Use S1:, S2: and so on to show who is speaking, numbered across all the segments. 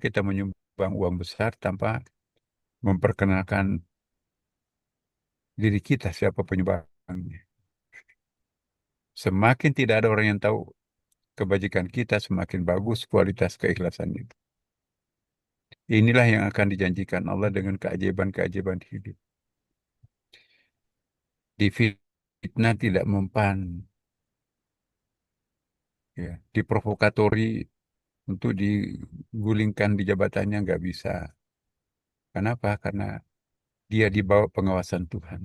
S1: kita menyumbang uang besar tanpa memperkenalkan diri kita siapa penyumbangnya. Semakin tidak ada orang yang tahu kebajikan kita, semakin bagus kualitas keikhlasan itu. Inilah yang akan dijanjikan Allah dengan keajaiban-keajaiban hidup. Difitnah tidak mempan, ya. Diprovokatori untuk digulingkan di jabatannya nggak bisa. Kenapa? Karena dia di bawah pengawasan Tuhan.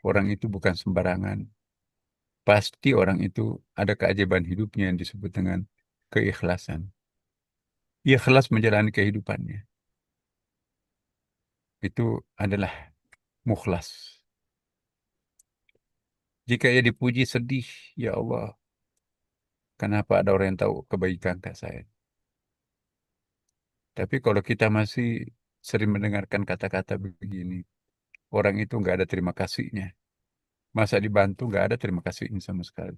S1: Orang itu bukan sembarangan. Pasti orang itu ada keajaiban hidupnya yang disebut dengan keikhlasan. Ikhlas menjalani kehidupannya. Itu adalah mukhlas. Jika ia dipuji sedih, ya Allah, kenapa ada orang yang tahu kebaikan ke saya? Tapi kalau kita masih sering mendengarkan kata-kata begini, orang itu nggak ada terima kasihnya. Masa dibantu nggak ada terima kasihnya sama sekali.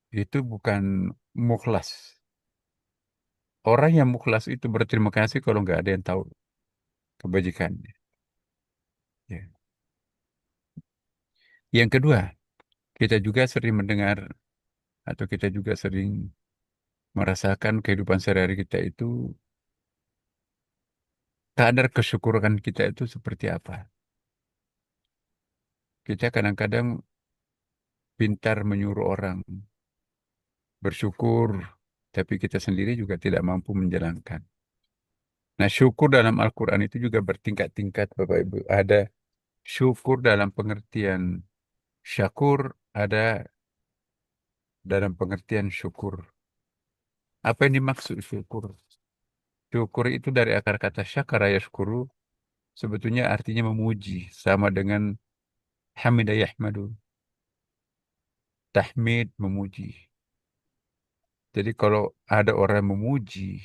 S1: Itu bukan mukhlas. Orang yang mukhlas itu berterima kasih kalau nggak ada yang tahu kebajikannya. Ya. Yang kedua, kita juga sering mendengar atau kita juga sering merasakan kehidupan sehari-hari kita itu kadar kesyukuran kita itu seperti apa. Kita kadang-kadang pintar menyuruh orang bersyukur, tapi kita sendiri juga tidak mampu menjalankan. Nah, syukur dalam Al-Quran itu juga bertingkat-tingkat, Bapak Ibu. Ada syukur dalam pengertian syakur, ada dalam pengertian syukur. Apa yang dimaksud syukur? Syukur itu dari akar kata syakara yashkuru, sebetulnya artinya memuji, sama dengan hamidah yahmadu, tahmid, memuji. Jadi kalau ada orang memuji,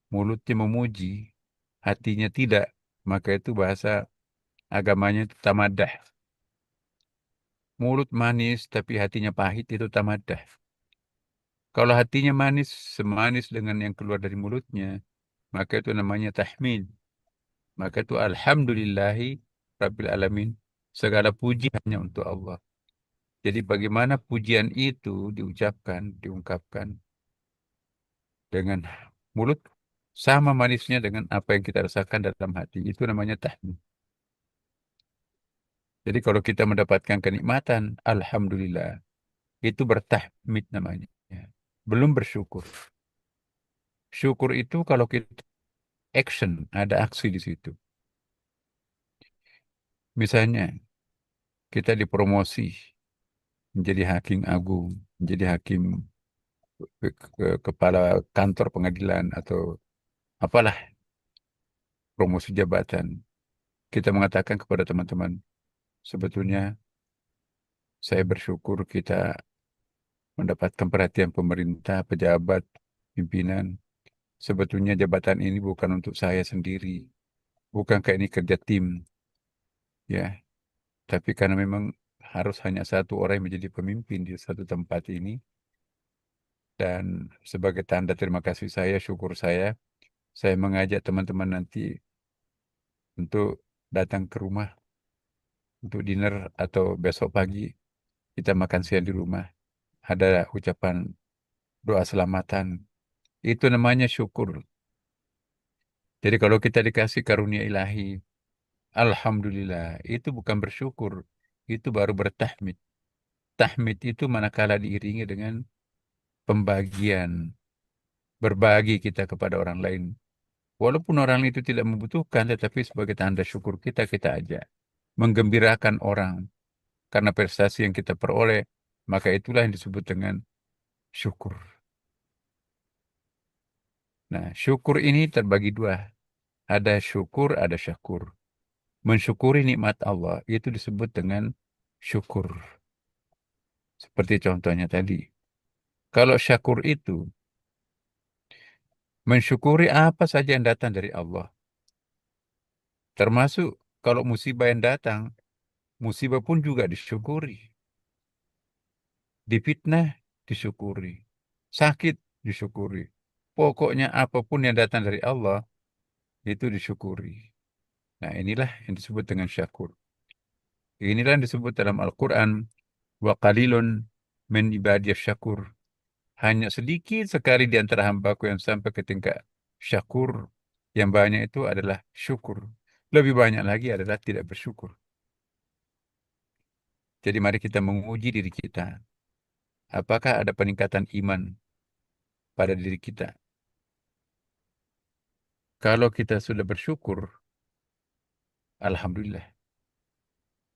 S1: mulutnya memuji, hatinya tidak, maka itu bahasa agamanya itu tamadah. Mulut manis tapi hatinya pahit itu tamadah. Kalau hatinya manis, semanis dengan yang keluar dari mulutnya, maka itu namanya tahmid. Maka itu alhamdulillahi rabbil alamin. Segala puji hanya untuk Allah. Jadi bagaimana pujian itu diucapkan, diungkapkan dengan mulut sama manisnya dengan apa yang kita rasakan dalam hati. Itu namanya tahmid. Jadi kalau kita mendapatkan kenikmatan, alhamdulillah, itu bertahmid namanya. Belum bersyukur. Syukur itu kalau kita action, ada aksi di situ. Misalnya, kita dipromosi menjadi hakim agung, menjadi hakim kepala kantor pengadilan atau apalah promosi jabatan. Kita mengatakan kepada teman-teman, sebetulnya saya bersyukur kita mendapatkan perhatian pemerintah, pejabat, pimpinan. Sebetulnya jabatan ini bukan untuk saya sendiri, bukan kayak ini kerja tim, ya. Tapi karena memang harus hanya satu orang yang menjadi pemimpin di satu tempat ini, dan sebagai tanda terima kasih saya, syukur saya mengajak teman-teman nanti untuk datang ke rumah untuk dinner atau besok pagi kita makan siang di rumah. Ada ucapan doa selamatan. Itu namanya syukur. Jadi kalau kita dikasih karunia ilahi, alhamdulillah, itu bukan bersyukur, itu baru bertahmid. Tahmid itu manakala diiringi dengan pembagian, berbagi kita kepada orang lain. Walaupun orang itu tidak membutuhkan, tetapi sebagai tanda syukur kita, kita ajak. Menggembirakan orang karena prestasi yang kita peroleh, maka itulah yang disebut dengan syukur. Nah, syukur ini terbagi dua. Ada syukur, ada syakur. Mensyukuri nikmat Allah itu disebut dengan syukur. Seperti contohnya tadi. Kalau syakur itu mensyukuri apa saja yang datang dari Allah. Termasuk kalau musibah yang datang, musibah pun juga disyukuri. Difitnah disyukuri. Sakit disyukuri. Pokoknya apapun yang datang dari Allah itu disyukuri. Nah, inilah yang disebut dengan syakur. Inilah yang disebut dalam Al-Quran, wa qalilun min ibadiyas syakur. Hanya sedikit sekali di antara hambaku yang sampai ke tingkat syakur. Yang banyak itu adalah syukur. Lebih banyak lagi adalah tidak bersyukur. Jadi mari kita menguji diri kita. Apakah ada peningkatan iman pada diri kita? Kalau kita sudah bersyukur, alhamdulillah.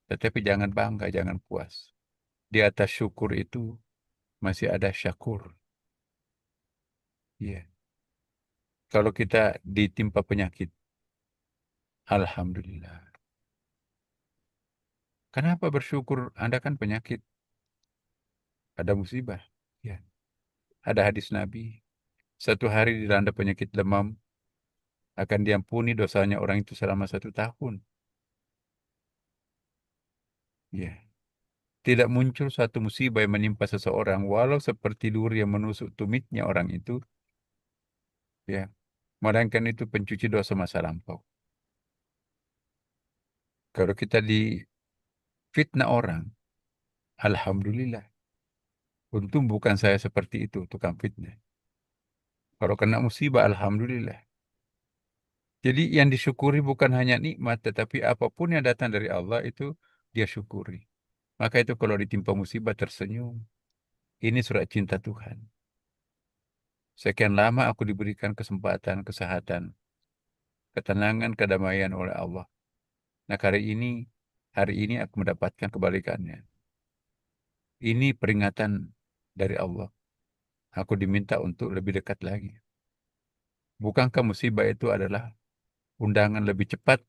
S1: Tetapi jangan bangga, jangan puas. Di atas syukur itu masih ada syakur. Iya. Kalau kita ditimpa penyakit, alhamdulillah. Kenapa bersyukur? Anda kan penyakit, ada musibah. Ya. Ada hadis Nabi. Satu hari dilanda penyakit demam, akan diampuni dosanya orang itu selama 1 tahun. Ya. Tidak muncul suatu musibah yang menimpa seseorang, walau seperti duri yang menusuk tumitnya orang itu, ya, melainkan itu pencuci dosa masa lampau. Kalau kita difitnah orang, alhamdulillah. Untung bukan saya seperti itu, tukang fitnah. Kalau kena musibah, alhamdulillah. Jadi yang disyukuri bukan hanya nikmat, tetapi apapun yang datang dari Allah itu dia syukuri. Maka itu kalau ditimpa musibah tersenyum. Ini surat cinta Tuhan. Sekian lama aku diberikan kesempatan, kesehatan, ketenangan, kedamaian oleh Allah. Nah, hari ini aku mendapatkan kebalikannya. Ini peringatan dari Allah. Aku diminta untuk lebih dekat lagi. Bukankah musibah itu adalah undangan lebih cepat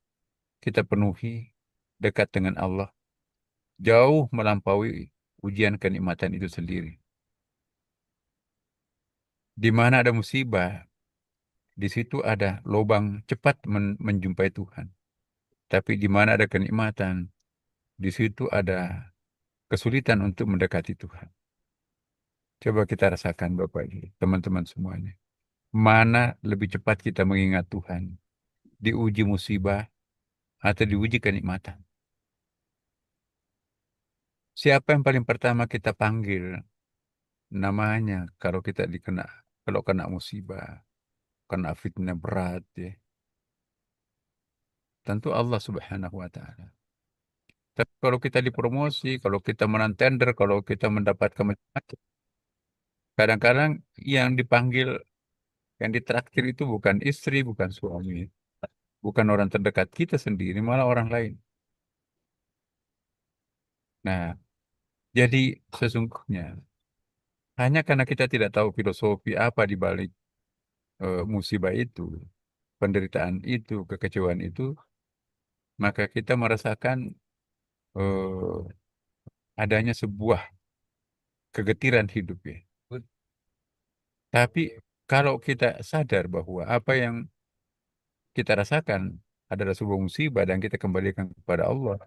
S1: kita penuhi dekat dengan Allah, jauh melampaui ujian kenikmatan itu sendiri. Di mana ada musibah, di situ ada lubang cepat menjumpai Tuhan. Tapi di mana ada kenikmatan, di situ ada kesulitan untuk mendekati Tuhan. Coba kita rasakan Bapak Ibu, teman-teman semuanya. Mana lebih cepat kita mengingat Tuhan? Diuji musibah atau diuji kenikmatan? Siapa yang paling pertama kita panggil namanya kalau kena musibah, kena fitnah berat ya. Tentu Allah Subhanahu wa taala. Tapi kalau kita dipromosi, kalau kita menang tender, kalau kita mendapatkan macam-macam, kadang-kadang yang dipanggil, yang ditraktir itu bukan istri, bukan suami, bukan orang terdekat kita sendiri, malah orang lain. Nah, jadi sesungguhnya hanya karena kita tidak tahu filosofi apa di balik musibah itu, penderitaan itu, kekecewaan itu, maka kita merasakan eh, adanya sebuah kegetiran hidup ya. Tapi kalau kita sadar bahwa apa yang kita rasakan adalah sebuah musibah dan kita kembalikan kepada Allah,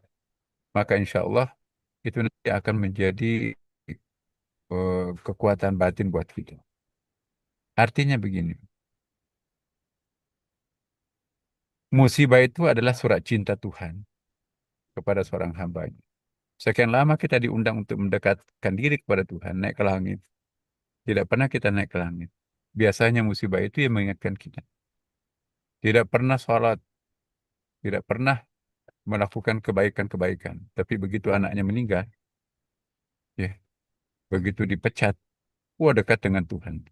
S1: maka insya Allah itu nanti akan menjadi kekuatan batin buat kita. Artinya begini, musibah itu adalah surat cinta Tuhan kepada seorang hambanya. Sekian lama kita diundang untuk mendekatkan diri kepada Tuhan, naik ke langit. Tidak pernah kita naik ke langit. Biasanya musibah itu yang mengingatkan kita. Tidak pernah sholat, tidak pernah melakukan kebaikan-kebaikan. Tapi begitu anaknya meninggal, ya, begitu dipecat, wah dekat dengan Tuhan.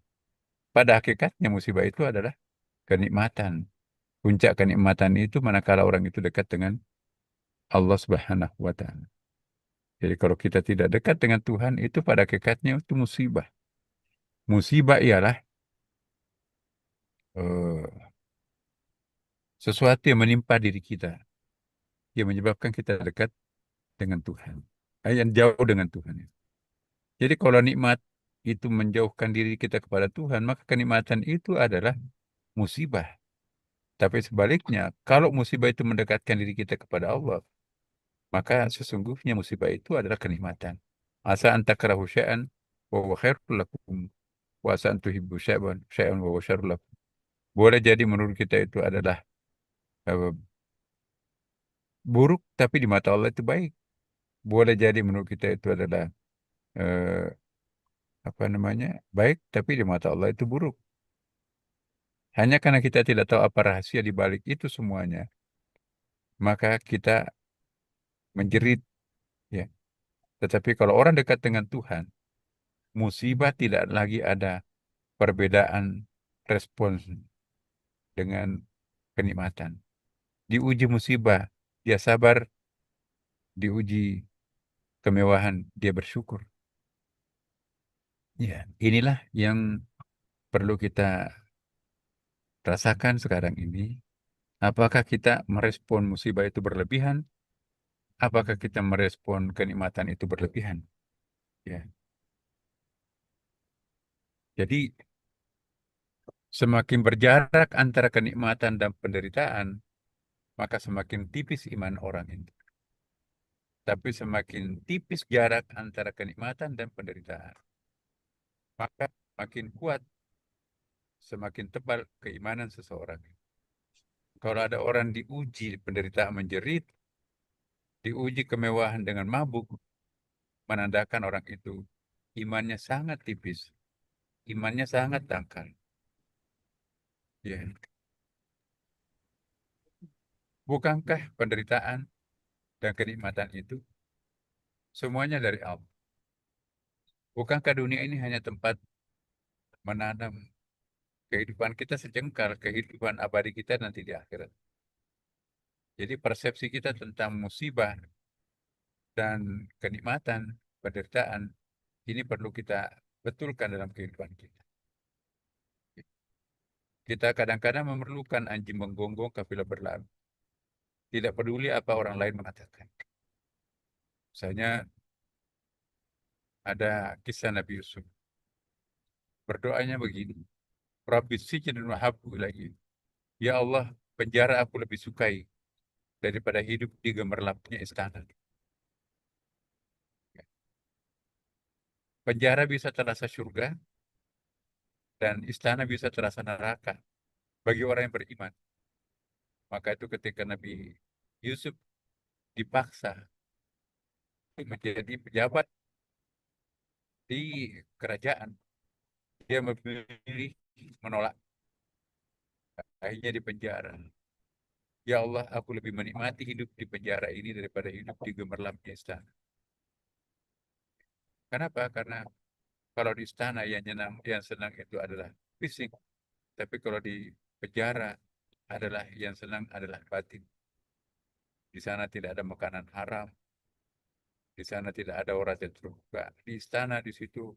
S1: Pada hakikatnya musibah itu adalah kenikmatan. Puncak kenikmatan itu manakala orang itu dekat dengan Allah Subhanahu wa taala. Jadi kalau kita tidak dekat dengan Tuhan itu pada hakikatnya itu musibah. Musibah ialah eh, sesuatu yang menimpa diri kita yang menyebabkan kita dekat dengan Tuhan. Yang jauh dengan Tuhan. Jadi kalau nikmat itu menjauhkan diri kita kepada Tuhan, maka kenikmatan itu adalah musibah. Tapi sebaliknya, kalau musibah itu mendekatkan diri kita kepada Allah, maka sesungguhnya musibah itu adalah kenikmatan. Asa anta karahu syai'an wa huwa khairul lakum. wa santuhibbu syai'an wa huwa syarrun lakum. Boleh jadi menurut kita itu adalah eh, buruk, tapi di mata Allah itu baik. Boleh jadi menurut kita itu adalah eh, apa namanya baik, tapi di mata Allah itu buruk. Hanya karena kita tidak tahu apa rahasia di balik itu semuanya, maka kita menjerit, ya. Tetapi kalau orang dekat dengan Tuhan, musibah tidak lagi ada perbedaan respons dengan kenikmatan. Diuji musibah, dia sabar; diuji kemewahan, dia bersyukur. Ya, inilah yang perlu kita rasakan sekarang ini. Apakah kita merespon musibah itu berlebihan? Apakah kita merespon kenikmatan itu berlebihan? Ya. Jadi semakin berjarak antara kenikmatan dan penderitaan, maka semakin tipis iman orang itu. Tapi semakin tipis jarak antara kenikmatan dan penderitaan, maka makin kuat, semakin tebal keimanan seseorang. Kalau ada orang diuji penderitaan menjerit, diuji kemewahan dengan mabuk, menandakan orang itu imannya sangat tipis, imannya sangat dangkal. Ya. Bukankah penderitaan dan kenikmatan itu semuanya dari Allah? Bukankah dunia ini hanya tempat menanam kehidupan kita sejengkal, kehidupan abadi kita nanti di akhirat? Jadi persepsi kita tentang musibah dan kenikmatan, penderitaan, ini perlu kita betulkan dalam kehidupan kita. Kita kadang-kadang memerlukan anjing menggonggong kafilah berlalu. Tidak peduli apa orang lain mengatakan. Misalnya ada kisah Nabi Yusuf. Berdoanya begini. Rabbi sijnun wahabbu ilaihi. Ya Allah, penjara aku lebih sukai daripada hidup di gemerlapnya istana. Penjara bisa terasa surga dan istana bisa terasa neraka bagi orang yang beriman. Maka itu ketika Nabi Yusuf dipaksa menjadi pejabat di kerajaan, dia memilih menolak, akhirnya di penjara. Ya Allah, aku lebih menikmati hidup di penjara ini daripada hidup di gemerlapnya istana. Kenapa? Karena kalau di istana yang senang itu adalah fisik, tapi kalau di penjara adalah yang senang adalah batin. Di sana tidak ada makanan haram, di sana tidak ada orang yang terbuka. Di istana di situ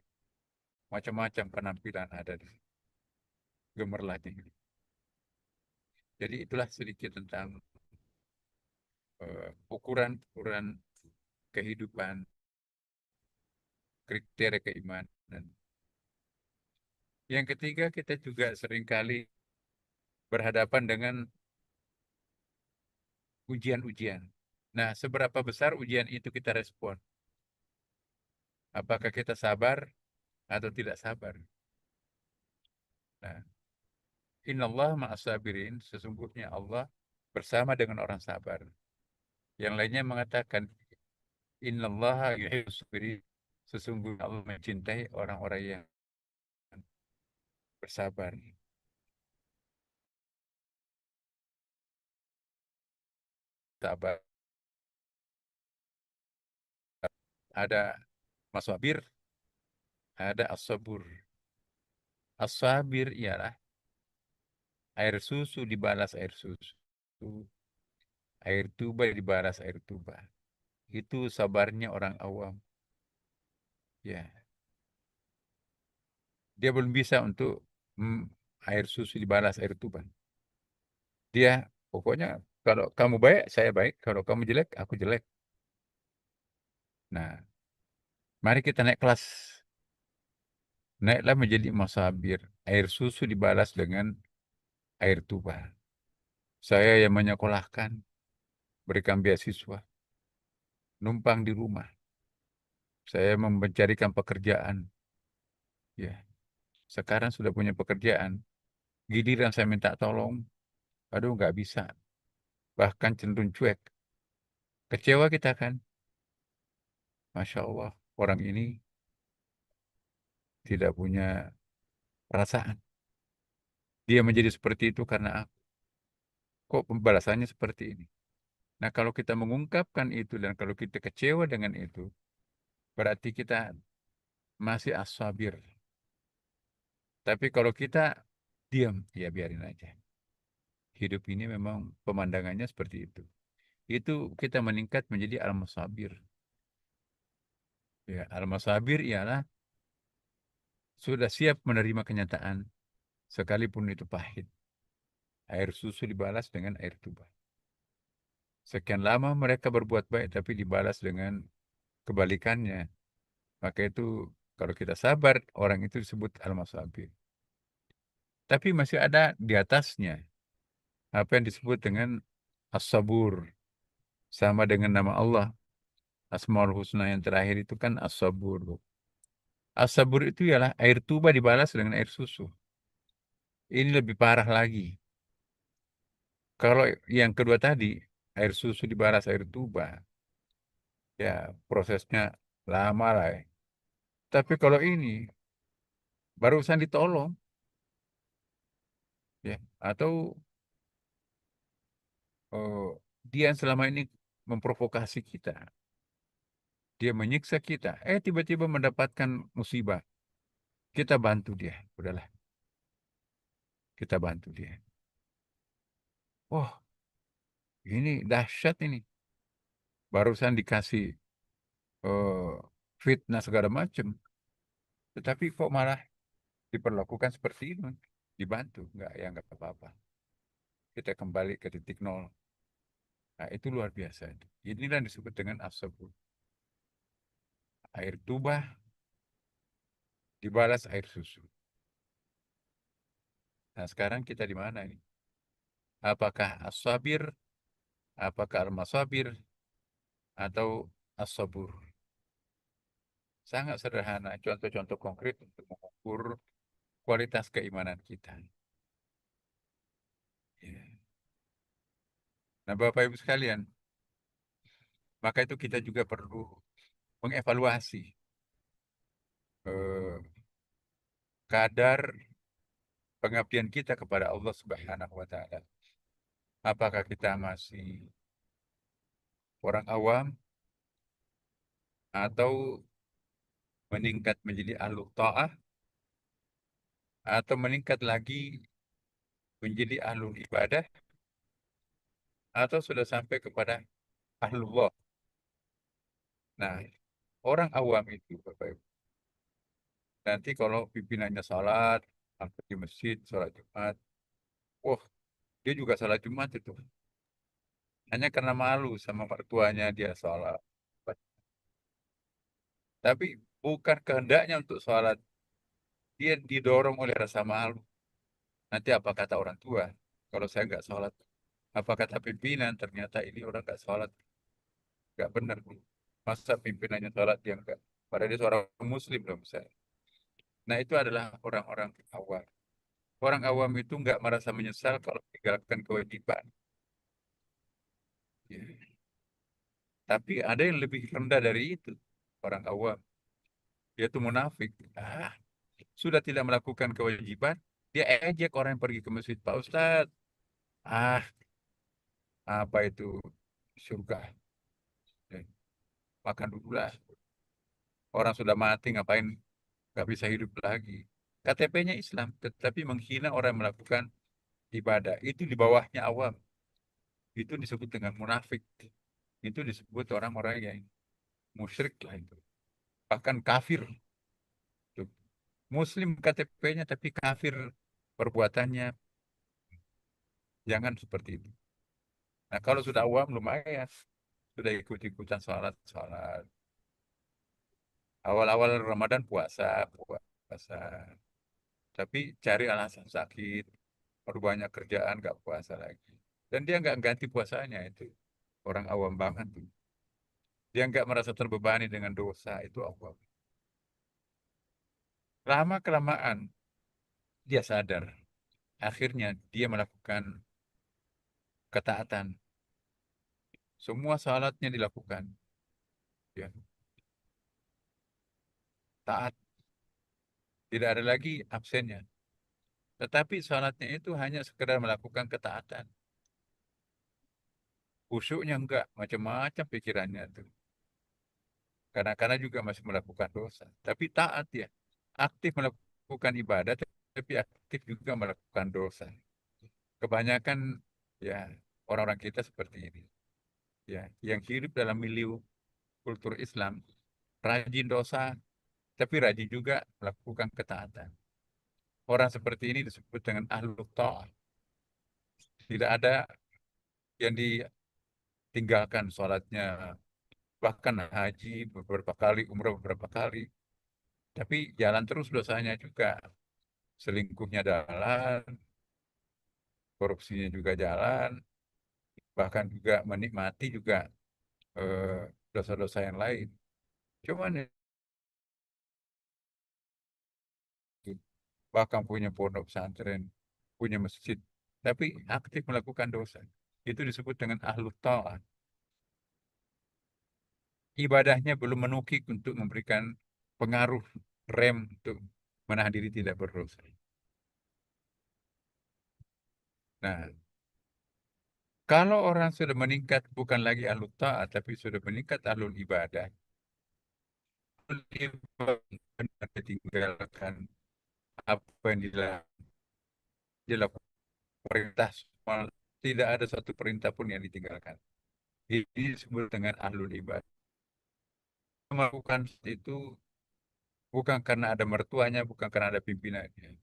S1: macam-macam penampilan ada di gemerlapnya. Jadi itulah sedikit tentang ukuran-ukuran kehidupan, kriteria keimanan. Yang ketiga, kita juga seringkali berhadapan dengan ujian-ujian. Nah, seberapa besar ujian itu kita respon? Apakah kita sabar atau tidak sabar? Nah, Innallah ma'asabirin, sesungguhnya Allah bersama dengan orang sabar. Yang lainnya mengatakan, Innallaha yuhibbus sabirin, sesungguhnya Allah mencintai orang-orang yang bersabar. Sabar. Ada masabir, ada as-sabur. As-sabir ialah air susu dibalas air susu. Air tuba dibalas air tuba. Itu sabarnya orang awam. Ya, dia belum bisa untuk mm, air susu dibalas air tuba. Dia pokoknya kalau kamu baik, saya baik. Kalau kamu jelek, aku jelek. Nah, mari kita naik kelas. Naiklah menjadi masabir. Air susu dibalas dengan air tuba. Saya yang menyekolahkan, berikan beasiswa, numpang di rumah. Saya mencarikan pekerjaan. Ya, Sekarang sudah punya pekerjaan. Giliran saya minta tolong, aduh nggak bisa. Bahkan cenderung cuek. Kecewa kita kan. Masya Allah, orang ini tidak punya perasaan. Dia menjadi seperti itu karena aku. Kok pembalasannya seperti ini? Nah, kalau kita mengungkapkan itu dan kalau kita kecewa dengan itu, berarti kita masih as-sabir. Tapi kalau kita diam, ya biarin aja. Hidup ini memang pemandangannya seperti itu. Itu kita meningkat menjadi al-musabir. Ya, al-musabir ialah sudah siap menerima kenyataan sekalipun itu pahit. Air susu dibalas dengan air tuba. Sekian lama mereka berbuat baik tapi dibalas dengan kebalikannya. Maka itu kalau kita sabar, orang itu disebut al-musabir. Tapi masih ada di atasnya apa yang disebut dengan as-sabur. Sama dengan nama Allah. Asmaul Husna yang terakhir itu kan as-sabur. As-sabur itu ialah air tuba dibalas dengan air susu. Ini lebih parah lagi. Kalau yang kedua tadi, air susu dibalas air tuba, ya prosesnya lama lah. Ya. Tapi kalau ini, barusan ditolong, ya, atau dia yang selama ini memprovokasi kita, dia menyiksa kita, tiba-tiba mendapatkan musibah, kita bantu dia, udahlah, kita bantu dia. Wah, ini dahsyat ini. Barusan dikasih eh, fitnah segala macam, tetapi kok malah diperlakukan seperti itu, dibantu, nggak ya nggak apa-apa. Kita kembali ke titik nol. Nah, itu luar biasa. Inilah yang disebut dengan as-sabur. Air tuba dibalas air susu. Nah, sekarang kita di mana ini? Apakah as-sabir, apakah al-masabir, atau as-sabur? Sangat sederhana, contoh-contoh konkret untuk mengukur kualitas keimanan kita. Ya. Nah, Bapak Ibu sekalian, maka itu kita juga perlu mengevaluasi eh, kadar pengabdian kita kepada Allah Subhanahu wa taala. Apakah kita masih orang awam atau meningkat menjadi ahlu ta'ah atau meningkat lagi menjadi ahlu ibadah atau sudah sampai kepada ahlullah. Nah, orang awam itu Bapak Ibu, nanti kalau pimpinannya salat, sampai di masjid, salat Jumat, wah, dia juga salat Jumat itu. Hanya karena malu sama mertuanya dia salat. Tapi bukan kehendaknya untuk salat, dia didorong oleh rasa malu. Nanti apa kata orang tua? Kalau saya nggak sholat, apa kata pimpinan? Ternyata ini orang nggak sholat, nggak benar. Masa pimpinannya sholat dia nggak? Padahal dia seorang muslim loh misalnya. Nah itu adalah orang-orang awam. Orang awam itu nggak merasa menyesal kalau meninggalkan kewajiban. Ya. Tapi ada yang lebih rendah dari itu. Orang awam, yaitu munafik. Sudah tidak melakukan kewajiban, dia ejek orang yang pergi ke masjid. Pak Ustadz, ah, apa itu surga? Eh, Makan dulu lah. Orang sudah mati, ngapain nggak bisa hidup lagi. KTP-nya Islam, tetapi menghina orang yang melakukan ibadah. Itu di bawahnya awam. Itu disebut dengan munafik. Itu disebut orang-orang yang musyrik lah itu. Bahkan kafir. Tuh. Muslim KTP-nya tapi kafir perbuatannya. Jangan seperti itu. Nah kalau sudah awam lumayan. Sudah ikut-ikutan salat. Awal-awal Ramadan puasa. Tapi cari alasan sakit, baru banyak kerjaan, nggak puasa lagi. Dan dia nggak ganti puasanya itu. Orang awam banget tuh. Dia nggak merasa terbebani dengan dosa, itu awam. Lama-kelamaan, dia sadar. Akhirnya dia melakukan ketaatan. Semua salatnya dilakukan. Ya, taat. Tidak ada lagi absennya. Tetapi salatnya itu hanya sekedar melakukan ketaatan. Khusyuknya enggak, macam-macam pikirannya tuh. Kadang-kadang juga masih melakukan dosa. Tapi taat ya. Aktif melakukan ibadah, tapi aktif juga melakukan dosa. Kebanyakan ya orang-orang kita seperti ini. Ya, yang hidup dalam milieu kultur Islam, rajin dosa, tapi rajin juga melakukan ketaatan. Orang seperti ini disebut dengan ahlul ta'ah. Tidak ada yang ditinggalkan sholatnya, bahkan haji beberapa kali, umrah beberapa kali. Tapi jalan terus dosanya juga. Selingkuhnya jalan, korupsinya juga jalan, bahkan juga menikmati juga eh, dosa-dosa yang lain. Cuman bahkan punya pondok pesantren, punya masjid, tapi aktif melakukan dosa. Itu disebut dengan ahlu ta'ah. Ibadahnya belum menukik untuk memberikan pengaruh rem untuk menahan diri tidak berdosa. Nah, kalau orang sudah meningkat bukan lagi ahlu ta'ah, tapi sudah meningkat ahlul ibadah, benar ditinggalkan apa yang dilakukan perintah semua, tidak ada satu perintah pun yang ditinggalkan. Ini disebut dengan ahlul ibadah. Melakukan itu bukan karena ada mertuanya, bukan karena ada pimpinannya.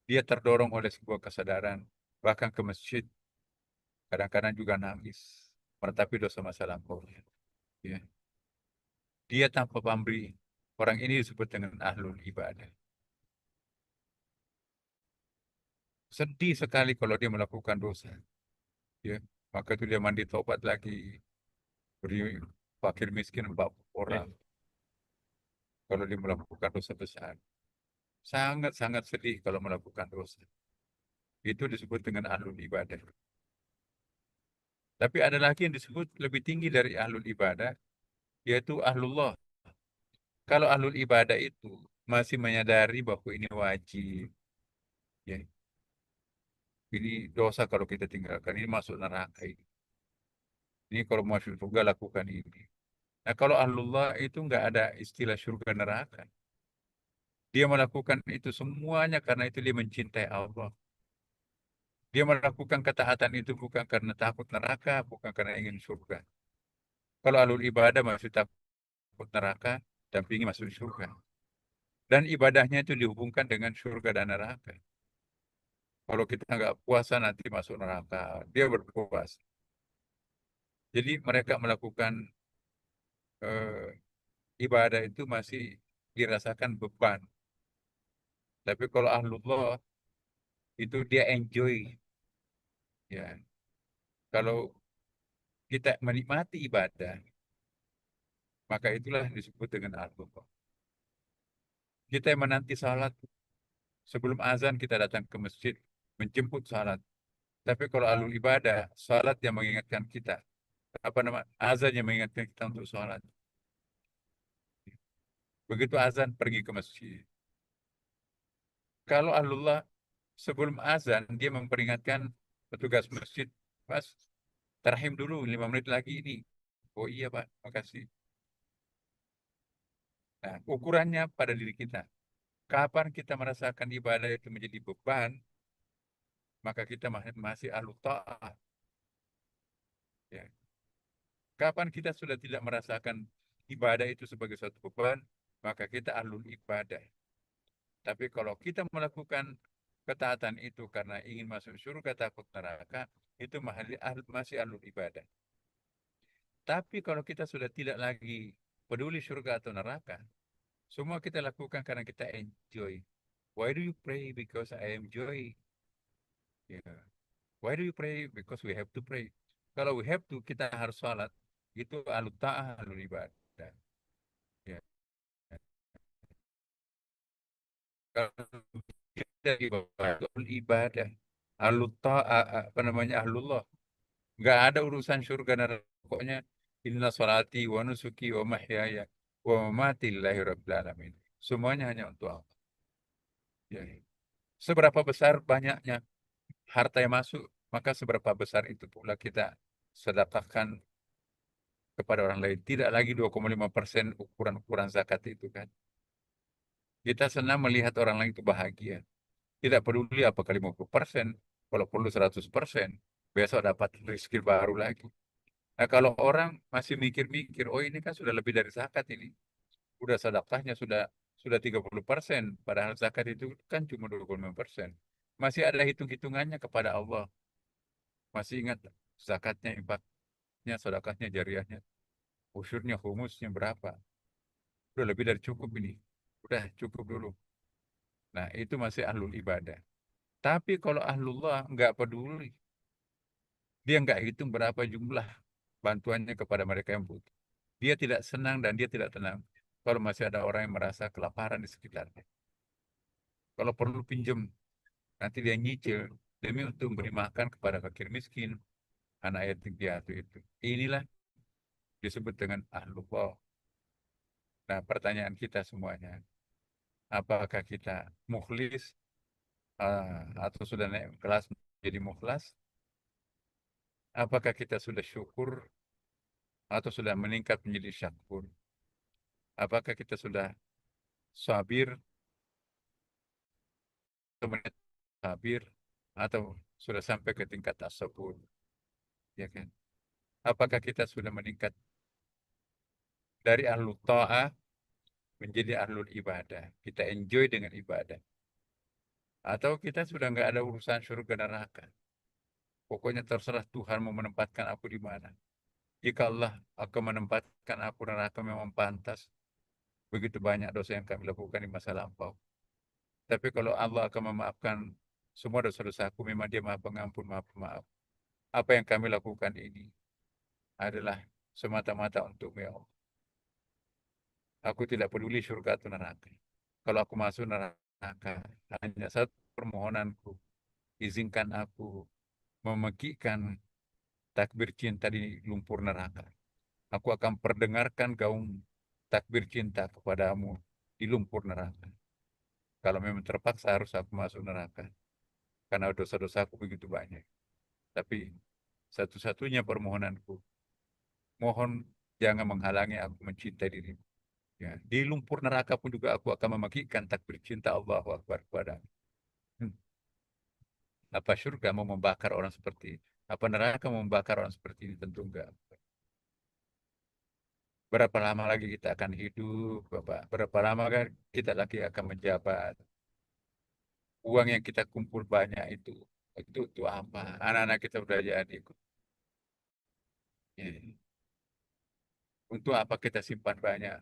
S1: Dia terdorong oleh sebuah kesadaran, bahkan ke masjid, kadang-kadang juga nangis, meratapi dosa masa lampaunya. Ya. Dia tanpa pamrih. Orang ini disebut dengan ahlul ibadah. Sedih sekali kalau dia melakukan dosa. Ya. Maka itu dia mandi tobat lagi, beri fakir miskin 40 orang kalau dia melakukan dosa besar. Sangat-sangat sedih kalau melakukan dosa. Itu disebut dengan ahlul ibadah. Tapi ada lagi yang disebut lebih tinggi dari ahlul ibadah, yaitu ahlullah. Kalau ahlul ibadah itu masih menyadari bahwa ini wajib, ya, ini dosa kalau kita tinggalkan, ini masuk neraka ini. Ini kalau mau masuk surga lakukan ini. Nah kalau ahlullah itu nggak ada istilah surga neraka. Dia melakukan itu semuanya karena itu dia mencintai Allah. Dia melakukan ketaatan itu bukan karena takut neraka, bukan karena ingin surga. Kalau ahlul ibadah masih takut neraka, dampingi masuk surga. Dan ibadahnya itu dihubungkan dengan surga dan neraka. Kalau kita nggak puasa nanti masuk neraka. Dia berpuasa. Jadi mereka melakukan eh, ibadah itu masih dirasakan beban. Tapi kalau ahlullah itu dia enjoy. Ya, kalau kita menikmati ibadah, maka itulah yang disebut dengan ahlullah. Kita yang menanti salat sebelum azan kita datang ke masjid menjemput salat. Tapi kalau ahlul ibadah, salat yang mengingatkan kita. Apa nama? Azan yang mengingatkan kita untuk salat. Begitu azan pergi ke masjid. Kalau ahlullah sebelum azan dia memperingatkan petugas masjid, Mas, tarhim dulu 5 menit lagi ini. Oh iya Pak, makasih. Nah, ukurannya pada diri kita. Kapan kita merasakan ibadah itu menjadi beban, maka kita masih ahlu ta'ah. Ya. Kapan kita sudah tidak merasakan ibadah itu sebagai suatu beban, maka kita ahlul ibadah. Tapi kalau kita melakukan ketaatan itu karena ingin masuk surga takut neraka, itu masih ahlul ibadah. Tapi kalau kita sudah tidak lagi peduli surga atau neraka, semua kita lakukan karena kita enjoy. Why do you pray? Because I enjoy. Ya. Why do you pray? Because we have to pray. Kalau we have to, kita harus sholat. Itu ahlul ta'ah, ahlul ibadah. Ya. Kalau dari ahlul ibadah, ahlul apa namanya, ahlullah. Nggak ada urusan surga neraka. Pokoknya inna salati wa nusuki wa mahyaya wa mamati lillahi rabbil alamin. Semuanya hanya untuk Allah. Ya. Seberapa besar banyaknya harta yang masuk, maka seberapa besar itu pula kita sedekahkan kepada orang lain. Tidak lagi 2,5% ukuran-ukuran zakat itu kan. Kita senang melihat orang lain itu bahagia. Tidak peduli apakah 50%, kalau perlu 100%, besok dapat rezeki baru lagi. Nah, kalau orang masih mikir-mikir, oh ini kan sudah lebih dari zakat ini. Udah sedekahnya sudah 30%, padahal zakat itu kan cuma 25%. Masih ada hitung-hitungannya kepada Allah. Masih ingat zakatnya, infaknya, sedekahnya, jariahnya, usyurnya, humusnya berapa. Udah lebih dari cukup ini. Udah cukup dulu. Nah, itu masih ahlul ibadah. Tapi kalau ahlullah nggak peduli. Dia nggak hitung berapa jumlah bantuannya kepada mereka yang butuh. Dia tidak senang dan dia tidak tenang kalau masih ada orang yang merasa kelaparan di sekitarnya. Kalau perlu pinjam, nanti dia nyicil demi untuk memberi makan kepada fakir miskin, anak yatim piatu itu. Inilah disebut dengan ahlullah. Nah, pertanyaan kita semuanya, apakah kita mukhlis atau sudah naik kelas menjadi mukhlas? Apakah kita sudah syukur atau sudah meningkat menjadi syakur? Apakah kita sudah sabir atau menjadi sabir atau sudah sampai ke tingkat tasabur? Ya kan? Apakah kita sudah meningkat dari ahlul ta'ah menjadi ahlul ibadah? Kita enjoy dengan ibadah. Atau kita sudah nggak ada urusan surga neraka. Pokoknya terserah Tuhan mau menempatkan aku di mana. Jika Allah akan menempatkan aku neraka memang pantas. Begitu banyak dosa yang kami lakukan di masa lampau. Tapi kalau Allah akan memaafkan semua dosa-dosaku, memang Dia Maha Pengampun, Maha Pemaaf. Apa yang kami lakukan ini adalah semata-mata untuk ya Allah. Aku tidak peduli surga atau neraka. Kalau aku masuk neraka, hanya satu permohonanku. Izinkan aku memekikkan takbir cinta di lumpur neraka. Aku akan perdengarkan gaung takbir cinta kepadamu di lumpur neraka. Kalau memang terpaksa harus aku masuk neraka. Karena dosa-dosaku begitu banyak. Tapi satu-satunya permohonanku, mohon jangan menghalangi aku mencintai dirimu. Ya, di lumpur neraka pun juga aku akan memekikkan takbir cinta Allahu Akbar kepada. Apa surga mau membakar orang seperti ini? Apa neraka mau membakar orang seperti ini? Tentu enggak. Berapa lama lagi kita akan hidup, Bapak? Berapa lama kan kita lagi akan menjabat? Uang yang kita kumpul banyak itu apa? Anak-anak kita udah jadi. Ya. Untuk apa kita simpan banyak?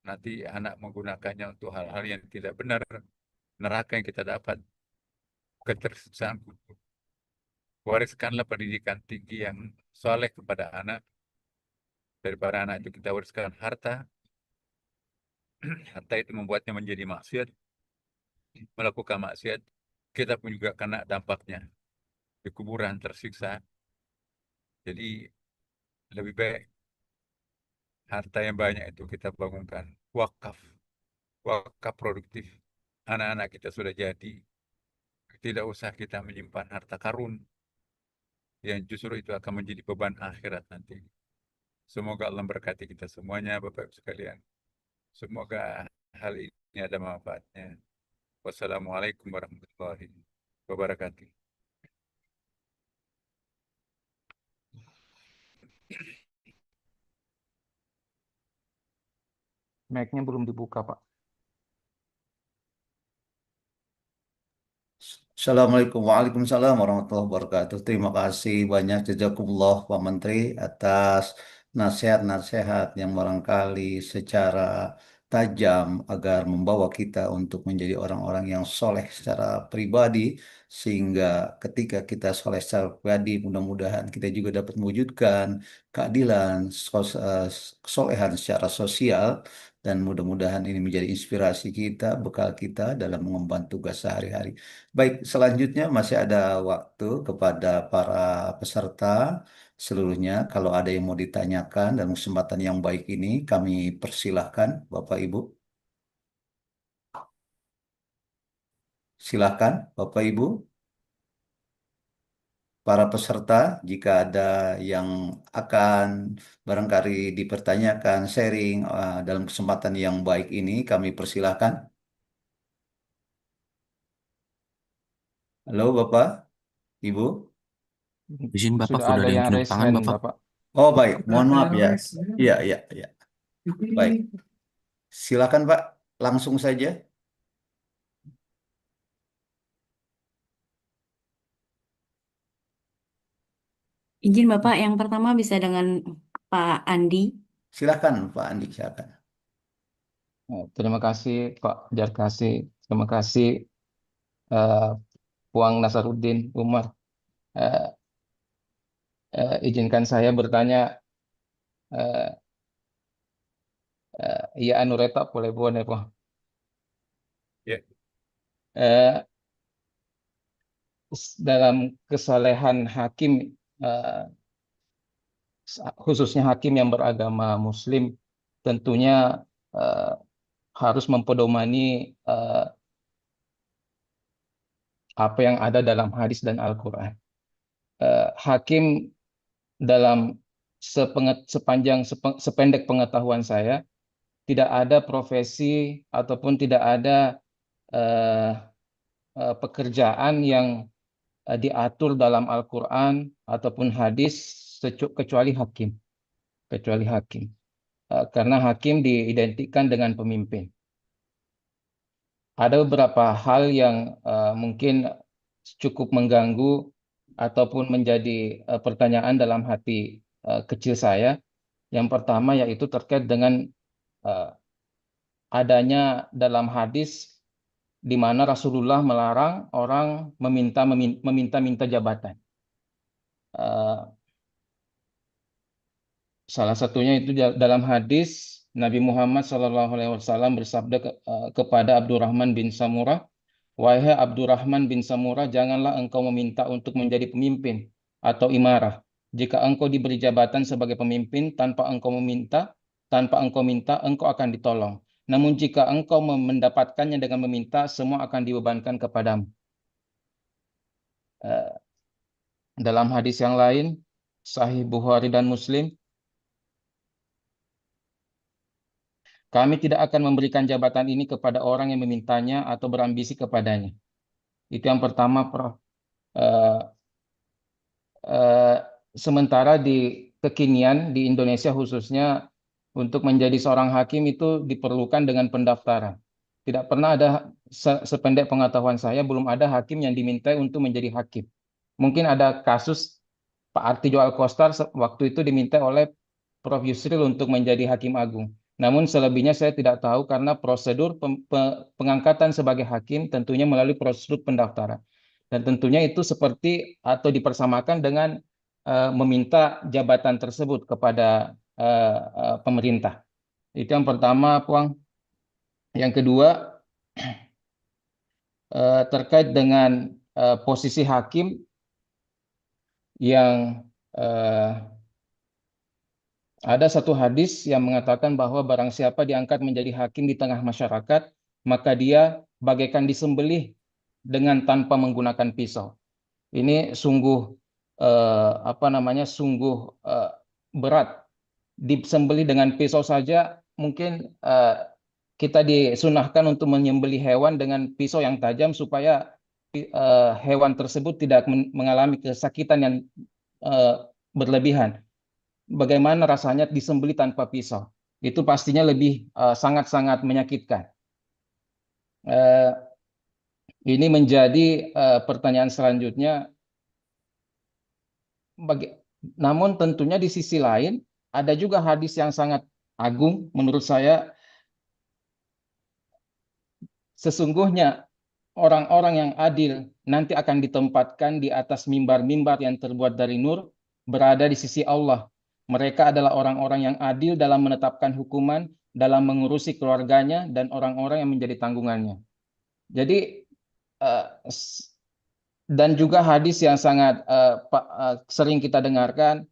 S1: Nanti anak menggunakannya untuk hal-hal yang tidak benar. Neraka yang kita dapat, ketersiksaan kubur. Wariskanlah pendidikan tinggi yang soleh kepada anak. Daripada anak itu kita wariskan harta. Harta itu membuatnya menjadi maksiat. Melakukan maksiat. Kita pun juga kena dampaknya. Di kuburan tersiksa. Jadi lebih baik harta yang banyak itu kita bangunkan wakaf. Wakaf produktif. Anak-anak kita sudah jadi. Tidak usah kita menyimpan harta karun yang justru itu akan menjadi beban akhirat nanti. Semoga Allah berkati kita semuanya, Bapak Ibu sekalian. Semoga hal ini ada manfaatnya. Wassalamualaikum warahmatullahi wabarakatuh.
S2: Mic-nya belum dibuka, Pak.
S3: Assalamualaikum Waalaikumsalam warahmatullahi wabarakatuh. Terima kasih banyak jazakumullah Pak Menteri atas nasihat-nasihat yang barangkali secara tajam agar membawa kita untuk menjadi orang-orang yang soleh secara pribadi, sehingga ketika kita soleh secara pribadi, mudah-mudahan kita juga dapat mewujudkan keadilan, kesolehan secara sosial, dan mudah-mudahan ini menjadi inspirasi kita, bekal kita dalam mengemban tugas sehari-hari. Baik, selanjutnya masih ada waktu kepada para peserta seluruhnya. Kalau ada yang mau ditanyakan dalam kesempatan yang baik ini, kami persilahkan Bapak Ibu. Silahkan Bapak Ibu, para peserta, jika ada yang akan barangkali dipertanyakan, sharing dalam kesempatan yang baik ini, kami persilahkan. Halo Bapak, Ibu.
S4: Izin Bapak,
S2: Sudah
S4: udah
S2: ada
S4: ada yang
S2: yang
S4: tunjuk
S2: raise
S4: tangan
S2: hand,
S4: Bapak.
S2: Bapak.
S3: Oh baik, mohon maaf ya. Iya, iya, iya. Baik, silakan Pak, langsung saja.
S5: Izin Bapak, yang pertama bisa dengan Pak Andi.
S3: Silakan Pak Andi, silakan.
S2: Terima kasih Pak Jarkasi. Terima kasih eh, Puang Nasaruddin Umar. Eh, izinkan saya bertanya, eh, iya Anureta boleh boleh Pak.
S1: Ya.
S2: Eh, dalam kesalehan hakim, eh, khususnya hakim yang beragama Muslim, tentunya eh, harus mempedomani eh, apa yang ada dalam hadis dan Al-Quran. Hakim dalam sependek pengetahuan saya, tidak ada profesi ataupun tidak ada eh, pekerjaan yang diatur dalam Al-Quran ataupun hadis kecuali hakim. Kecuali hakim. Karena hakim diidentikan dengan pemimpin. Ada beberapa hal yang mungkin cukup mengganggu ataupun menjadi pertanyaan dalam hati kecil saya. Yang pertama yaitu terkait dengan adanya dalam hadis di mana Rasulullah melarang orang meminta jabatan. Salah satunya itu dalam hadis Nabi Muhammad SAW bersabda kepada Abdurrahman bin Samurah, "Wahai Abdurrahman bin Samurah, janganlah engkau meminta untuk menjadi pemimpin atau imarah. Jika engkau diberi jabatan sebagai pemimpin tanpa engkau minta, engkau akan ditolong. Namun jika engkau mendapatkannya dengan meminta, semua akan dibebankan kepadamu." Dalam hadis yang lain, Sahih Bukhari dan Muslim, kami tidak akan memberikan jabatan ini kepada orang yang memintanya atau berambisi kepadanya. Itu yang pertama, Prof. Sementara di kekinian di Indonesia khususnya untuk menjadi seorang hakim itu diperlukan dengan pendaftaran. Tidak pernah ada, sependek pengetahuan saya, belum ada hakim yang dimintai untuk menjadi hakim. Mungkin ada kasus Pak Artijo Alkostar waktu itu diminta oleh Prof. Yusril untuk menjadi hakim agung. Namun selebihnya saya tidak tahu karena prosedur pengangkatan sebagai hakim tentunya melalui prosedur pendaftaran. Dan tentunya itu seperti atau dipersamakan dengan meminta jabatan tersebut kepada pemerintah. Itu yang pertama, Puang. Yang kedua, terkait dengan posisi hakim yang ada satu hadis yang mengatakan bahwa barang siapa diangkat menjadi hakim di tengah masyarakat, maka dia bagaikan disembelih dengan tanpa menggunakan pisau. Ini sungguh sungguh berat. Disembelih dengan pisau saja mungkin kita disunahkan untuk menyembelih hewan dengan pisau yang tajam supaya hewan tersebut tidak mengalami kesakitan yang berlebihan. Bagaimana rasanya disembelih tanpa pisau? Itu pastinya lebih sangat-sangat menyakitkan. Ini menjadi pertanyaan selanjutnya. Namun tentunya di sisi lain ada juga hadis yang sangat agung menurut saya, sesungguhnya orang-orang yang adil nanti akan ditempatkan di atas mimbar-mimbar yang terbuat dari nur, berada di sisi Allah. Mereka adalah orang-orang yang adil dalam menetapkan hukuman, dalam mengurusi keluarganya, dan orang-orang yang menjadi tanggungannya. Jadi, dan juga hadis yang sangat sering kita dengarkan,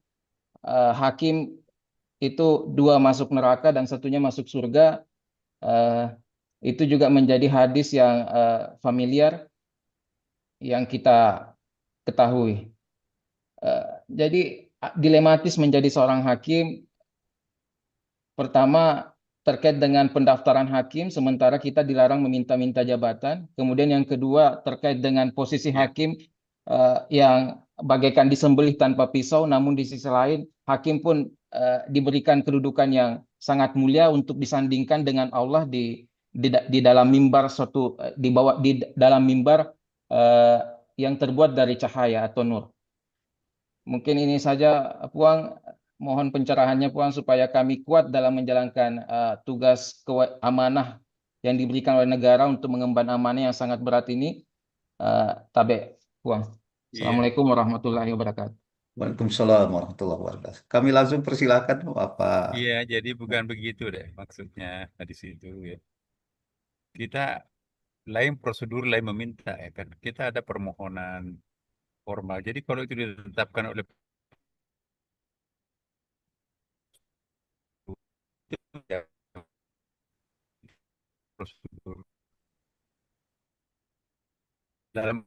S2: hakim itu 2 masuk neraka dan satunya masuk surga. Itu juga menjadi hadis yang familiar yang kita ketahui. Jadi dilematis menjadi seorang hakim. Pertama, terkait dengan pendaftaran hakim, sementara kita dilarang meminta-minta jabatan. Kemudian yang kedua, terkait dengan posisi hakim yang bagaikan disembelih tanpa pisau, namun di sisi lain hakim pun diberikan kedudukan yang sangat mulia untuk disandingkan dengan Allah di dalam mimbar di dalam mimbar yang terbuat dari cahaya atau nur. Mungkin ini saja, Puang. Mohon pencerahannya, Puang, supaya kami kuat dalam menjalankan tugas amanah yang diberikan oleh negara untuk mengemban amanah yang sangat berat ini. Tabe, Puang.
S1: Iya,
S2: Assalamualaikum warahmatullahi wabarakatuh.
S3: Waalaikumsalam warahmatullahi wabarakatuh. Kami langsung persilakan apa?
S1: iya. Jadi bukan begitu deh maksudnya di situ ya. Kita lain prosedur, lain meminta ya kan. Kita ada permohonan formal. Jadi kalau itu ditetapkan oleh ya, prosedur dalam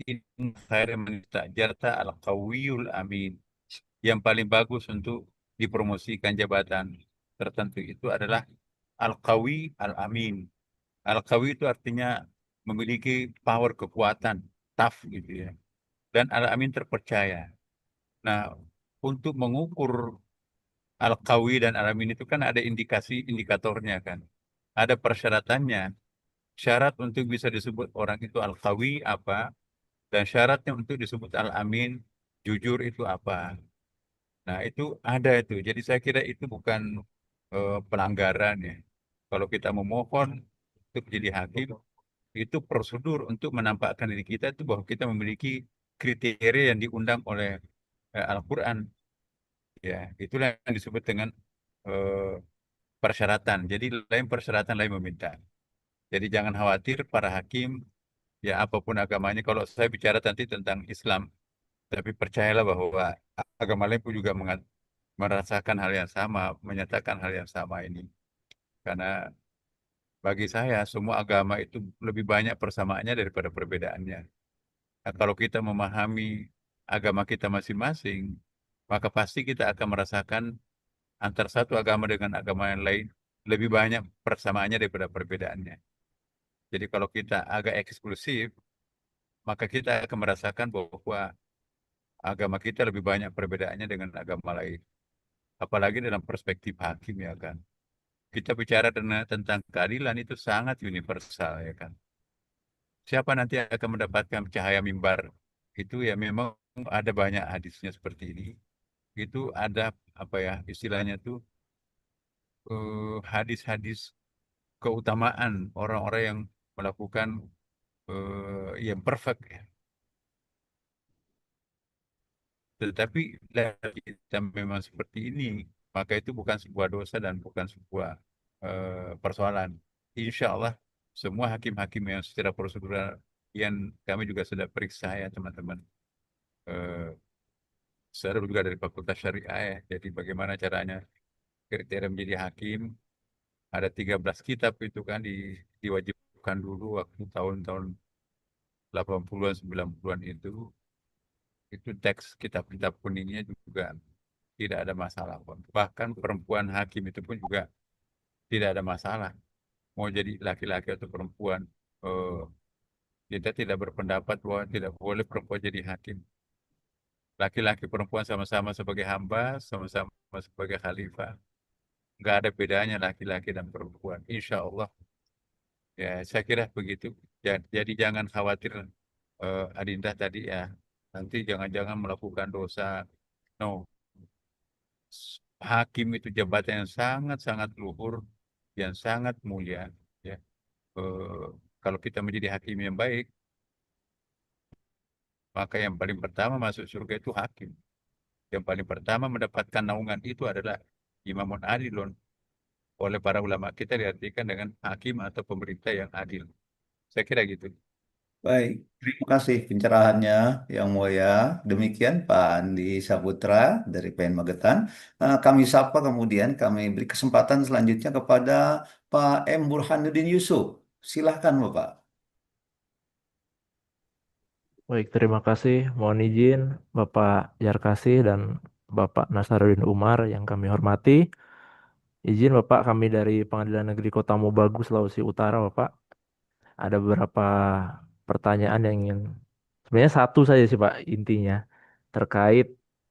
S1: in khair man istajarta al-qawiyul amin. Yang paling bagus untuk dipromosikan jabatan tertentu itu adalah al-qawi al-amin. Al-qawi itu artinya memiliki power, kekuatan, tough gitu ya. Dan al-amin terpercaya. Nah, untuk mengukur al-qawi dan al-amin itu kan ada indikatornya kan. Ada persyaratannya. Syarat untuk bisa disebut orang itu al-qawi apa? Dan syaratnya untuk disebut al-amin, jujur itu apa? Nah, itu ada itu. Jadi saya kira itu bukan pelanggaran ya. Kalau kita memohon untuk jadi hakim, itu prosedur untuk menampakkan diri kita itu bahwa kita memiliki kriteria yang diundang oleh Al-Quran. Ya, itulah yang disebut dengan eh, persyaratan. Jadi lain persyaratan, lain meminta. Jadi jangan khawatir para hakim, ya apapun agamanya. Kalau saya bicara nanti tentang Islam, tapi percayalah bahwa agama lain pun juga merasakan hal yang sama, menyatakan hal yang sama ini. Karena bagi saya semua agama itu lebih banyak persamaannya daripada perbedaannya. Nah, kalau kita memahami agama kita masing-masing, maka pasti kita akan merasakan antara satu agama dengan agama yang lain lebih banyak persamaannya daripada perbedaannya. Jadi kalau kita agak eksklusif, maka kita akan merasakan bahwa agama kita lebih banyak perbedaannya dengan agama lain. Apalagi dalam perspektif hakim ya kan. Kita bicara tentang keadilan itu sangat universal ya kan. Siapa nanti yang akan mendapatkan cahaya mimbar itu ya memang ada banyak hadisnya seperti ini. Itu ada apa ya istilahnya tuh hadis-hadis keutamaan orang-orang yang melakukan yang perfect ya. Tetapi dari kita memang seperti ini, maka itu bukan sebuah dosa dan bukan sebuah persoalan. Insya Allah semua hakim-hakim yang secara prosedural yang kami juga sudah periksa ya teman-teman. Eh, saya juga dari Fakultas Syariah ya. Jadi bagaimana caranya kriteria menjadi hakim. Ada 13 kitab itu kan diwajibkan dulu waktu tahun-tahun 80-an 90-an itu. Itu teks kitab-kitab kuningnya juga tidak ada masalah. Bahkan perempuan hakim itu pun juga tidak ada masalah. Mau jadi laki-laki atau perempuan, eh, kita tidak berpendapat bahwa tidak boleh perempuan jadi hakim. Laki-laki perempuan sama-sama sebagai hamba, sama-sama sebagai khalifah. Nggak ada bedanya laki-laki dan perempuan. Insya Allah, ya saya kira begitu. Jadi jangan khawatir, Adinda tadi ya. Nanti jangan-jangan melakukan dosa. No, hakim itu jabatan yang sangat-sangat luhur yang sangat mulia. Ya, Eh, kalau kita menjadi hakim yang baik, maka yang paling pertama masuk surga itu hakim. Yang paling pertama mendapatkan naungan itu adalah imamun adilun. Oleh para ulama kita diartikan dengan hakim atau pemerintah yang adil. Saya kira gitu.
S3: Baik, terima kasih pencerahannya Yang Mulia. Demikian Pak Andi Saputra dari PN Magetan. Kami sapa kemudian kami beri kesempatan selanjutnya kepada Pak M. Burhanuddin Yusuf. Silahkan Bapak.
S6: Baik, terima kasih. Mohon izin Bapak Yarkasih dan Bapak Nasaruddin Umar yang kami hormati. Izin Bapak, kami dari Pengadilan Negeri Kota Mobagu, Sulawesi Utara, Bapak. Ada beberapa pertanyaan yang ingin, sebenarnya satu saja sih Pak intinya, terkait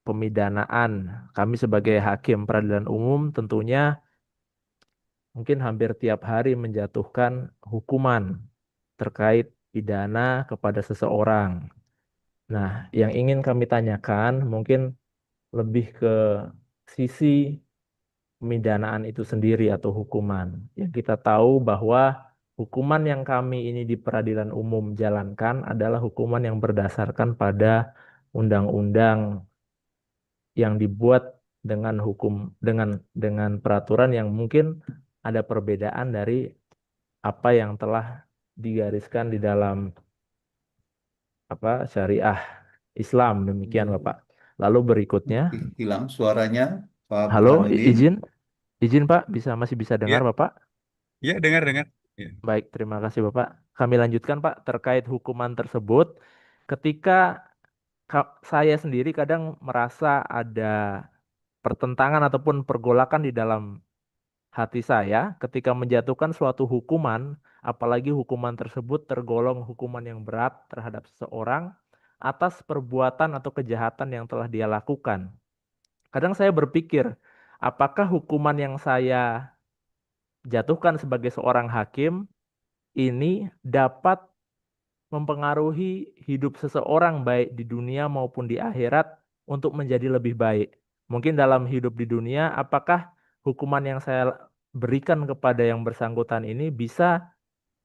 S6: pemidanaan. Kami sebagai hakim peradilan umum tentunya mungkin hampir tiap hari menjatuhkan hukuman terkait pidana kepada seseorang. Nah, yang ingin kami tanyakan mungkin lebih ke sisi pemidanaan itu sendiri atau hukuman. Yang kita tahu bahwa hukuman yang kami ini di peradilan umum jalankan adalah hukuman yang berdasarkan pada undang-undang yang dibuat dengan hukum dengan peraturan yang mungkin ada perbedaan dari apa yang telah digariskan di dalam syariah Islam, demikian Bapak. Lalu berikutnya,
S3: Hilang suaranya Pak
S6: halo,
S3: Burhanuddin.
S6: izin Pak, masih bisa dengar
S1: Ya,
S6: Bapak?
S1: ya dengar. Ya.
S6: Baik, terima kasih Bapak. Kami lanjutkan Pak terkait hukuman tersebut. Ketika saya sendiri kadang merasa ada pertentangan ataupun pergolakan di dalam hati saya ketika menjatuhkan suatu hukuman, apalagi hukuman tersebut tergolong hukuman yang berat terhadap seseorang atas perbuatan atau kejahatan yang telah dia lakukan. Kadang saya berpikir, apakah hukuman yang saya jatuhkan sebagai seorang hakim ini dapat mempengaruhi hidup seseorang baik di dunia maupun di akhirat untuk menjadi lebih baik. Mungkin dalam hidup di dunia, apakah hukuman yang saya berikan kepada yang bersangkutan ini bisa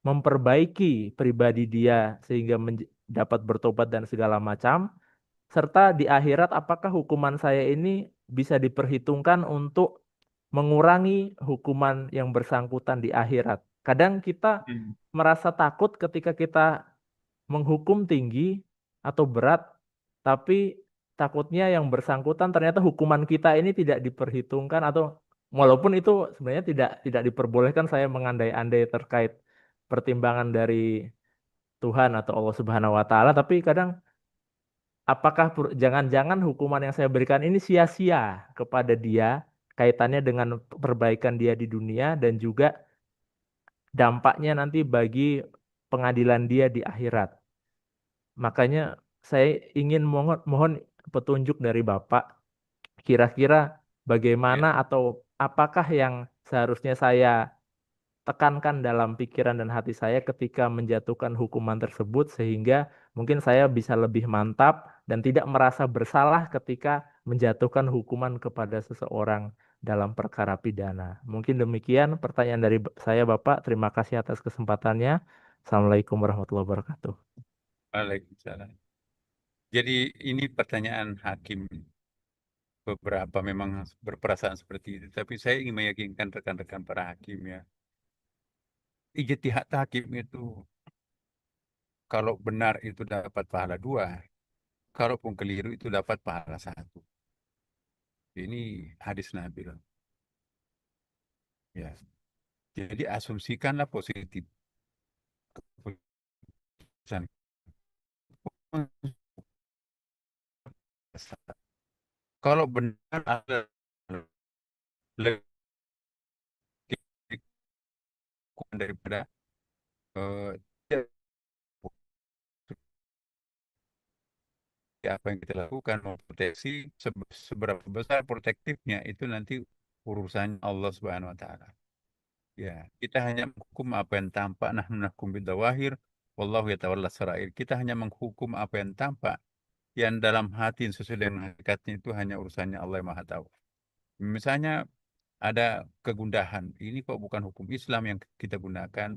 S6: memperbaiki pribadi dia sehingga dapat bertobat dan segala macam, serta di akhirat apakah hukuman saya ini bisa diperhitungkan untuk mengurangi hukuman yang bersangkutan di akhirat. Kadang kita
S1: Hmm.
S6: merasa takut ketika kita menghukum tinggi atau berat, tapi takutnya yang bersangkutan ternyata hukuman kita ini tidak diperhitungkan, atau walaupun itu sebenarnya tidak diperbolehkan saya mengandai-andai terkait pertimbangan dari Tuhan atau Allah Subhanahu wa taala, tapi kadang apakah jangan-jangan hukuman yang saya berikan ini sia-sia kepada dia kaitannya dengan perbaikan dia di dunia dan juga dampaknya nanti bagi pengadilan dia di akhirat. Makanya saya ingin mohon petunjuk dari Bapak, kira-kira
S1: Ya.
S6: bagaimana atau apakah yang seharusnya saya tekankan dalam pikiran dan hati saya ketika menjatuhkan hukuman tersebut sehingga mungkin saya bisa lebih mantap dan tidak merasa bersalah ketika menjatuhkan hukuman kepada seseorang dalam perkara pidana. Mungkin demikian pertanyaan dari saya Bapak. Terima kasih atas kesempatannya. Assalamualaikum warahmatullahi wabarakatuh.
S1: Waalaikumsalam. Jadi ini pertanyaan hakim. Beberapa memang berperasaan seperti itu. Tapi saya ingin meyakinkan rekan-rekan para hakim ya. Ijtihad hakim itu kalau benar itu dapat pahala 2. Kalaupun keliru itu dapat pahala 1. Ini hadis Nabi loh. Ya. Jadi asumsikanlah positif. Keputusan. Kalau benar ada lebih kurang daripada eh, apa yang kita lakukan memproteksi seberapa besar protektifnya itu nanti urusan Allah Subhanahu wa taala. Ya, kita hanya menghukum apa yang tampak, nahnu nahkum bidzawahir wallahu yatawalla sarair. Kita hanya menghukum apa yang tampak, yang dalam hati yang sesuai dengan hakikatnya itu hanya urusannya Allah yang Maha tahu. Misalnya ada kegundahan. Ini kok bukan hukum Islam yang kita gunakan,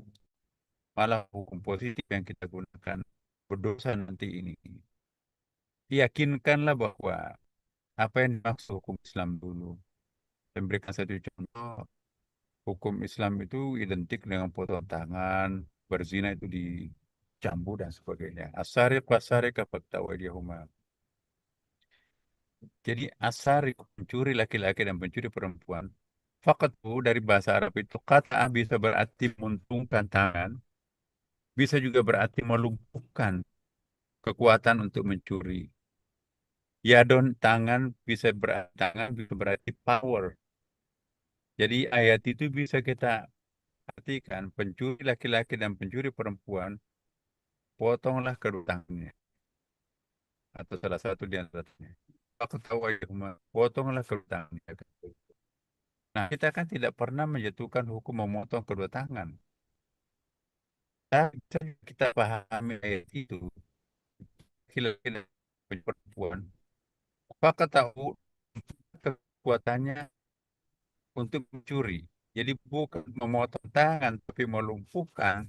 S1: malah hukum positif yang kita gunakan. Berdosa nanti ini. Yakinkanlah bahwa apa yang dimaksud hukum Islam dulu. Saya berikan satu contoh. Hukum Islam itu identik dengan potong tangan, berzina itu dicambuk dan sebagainya. Asarif wasarika faqta'u aydiyahuma. Jadi asarif, pencuri laki-laki dan pencuri perempuan. Faqtu dari bahasa Arab itu kata bisa berarti menguntungkan tangan, bisa juga berarti melumpuhkan kekuatan untuk mencuri. Yadon tangan bisa berarti power. Jadi ayat itu bisa kita artikan pencuri laki-laki dan pencuri perempuan, potonglah kedua tangannya atau salah satu di antaranya. Aku tahu ayahuma, potonglah kedua tangannya. Nah, kita kan tidak pernah menjatuhkan hukum memotong kedua tangan. Tapi kita pahami ayat itu, laki-laki dan perempuan, maka tahu kekuatannya untuk mencuri. Jadi bukan memotong tangan, tapi melumpuhkan.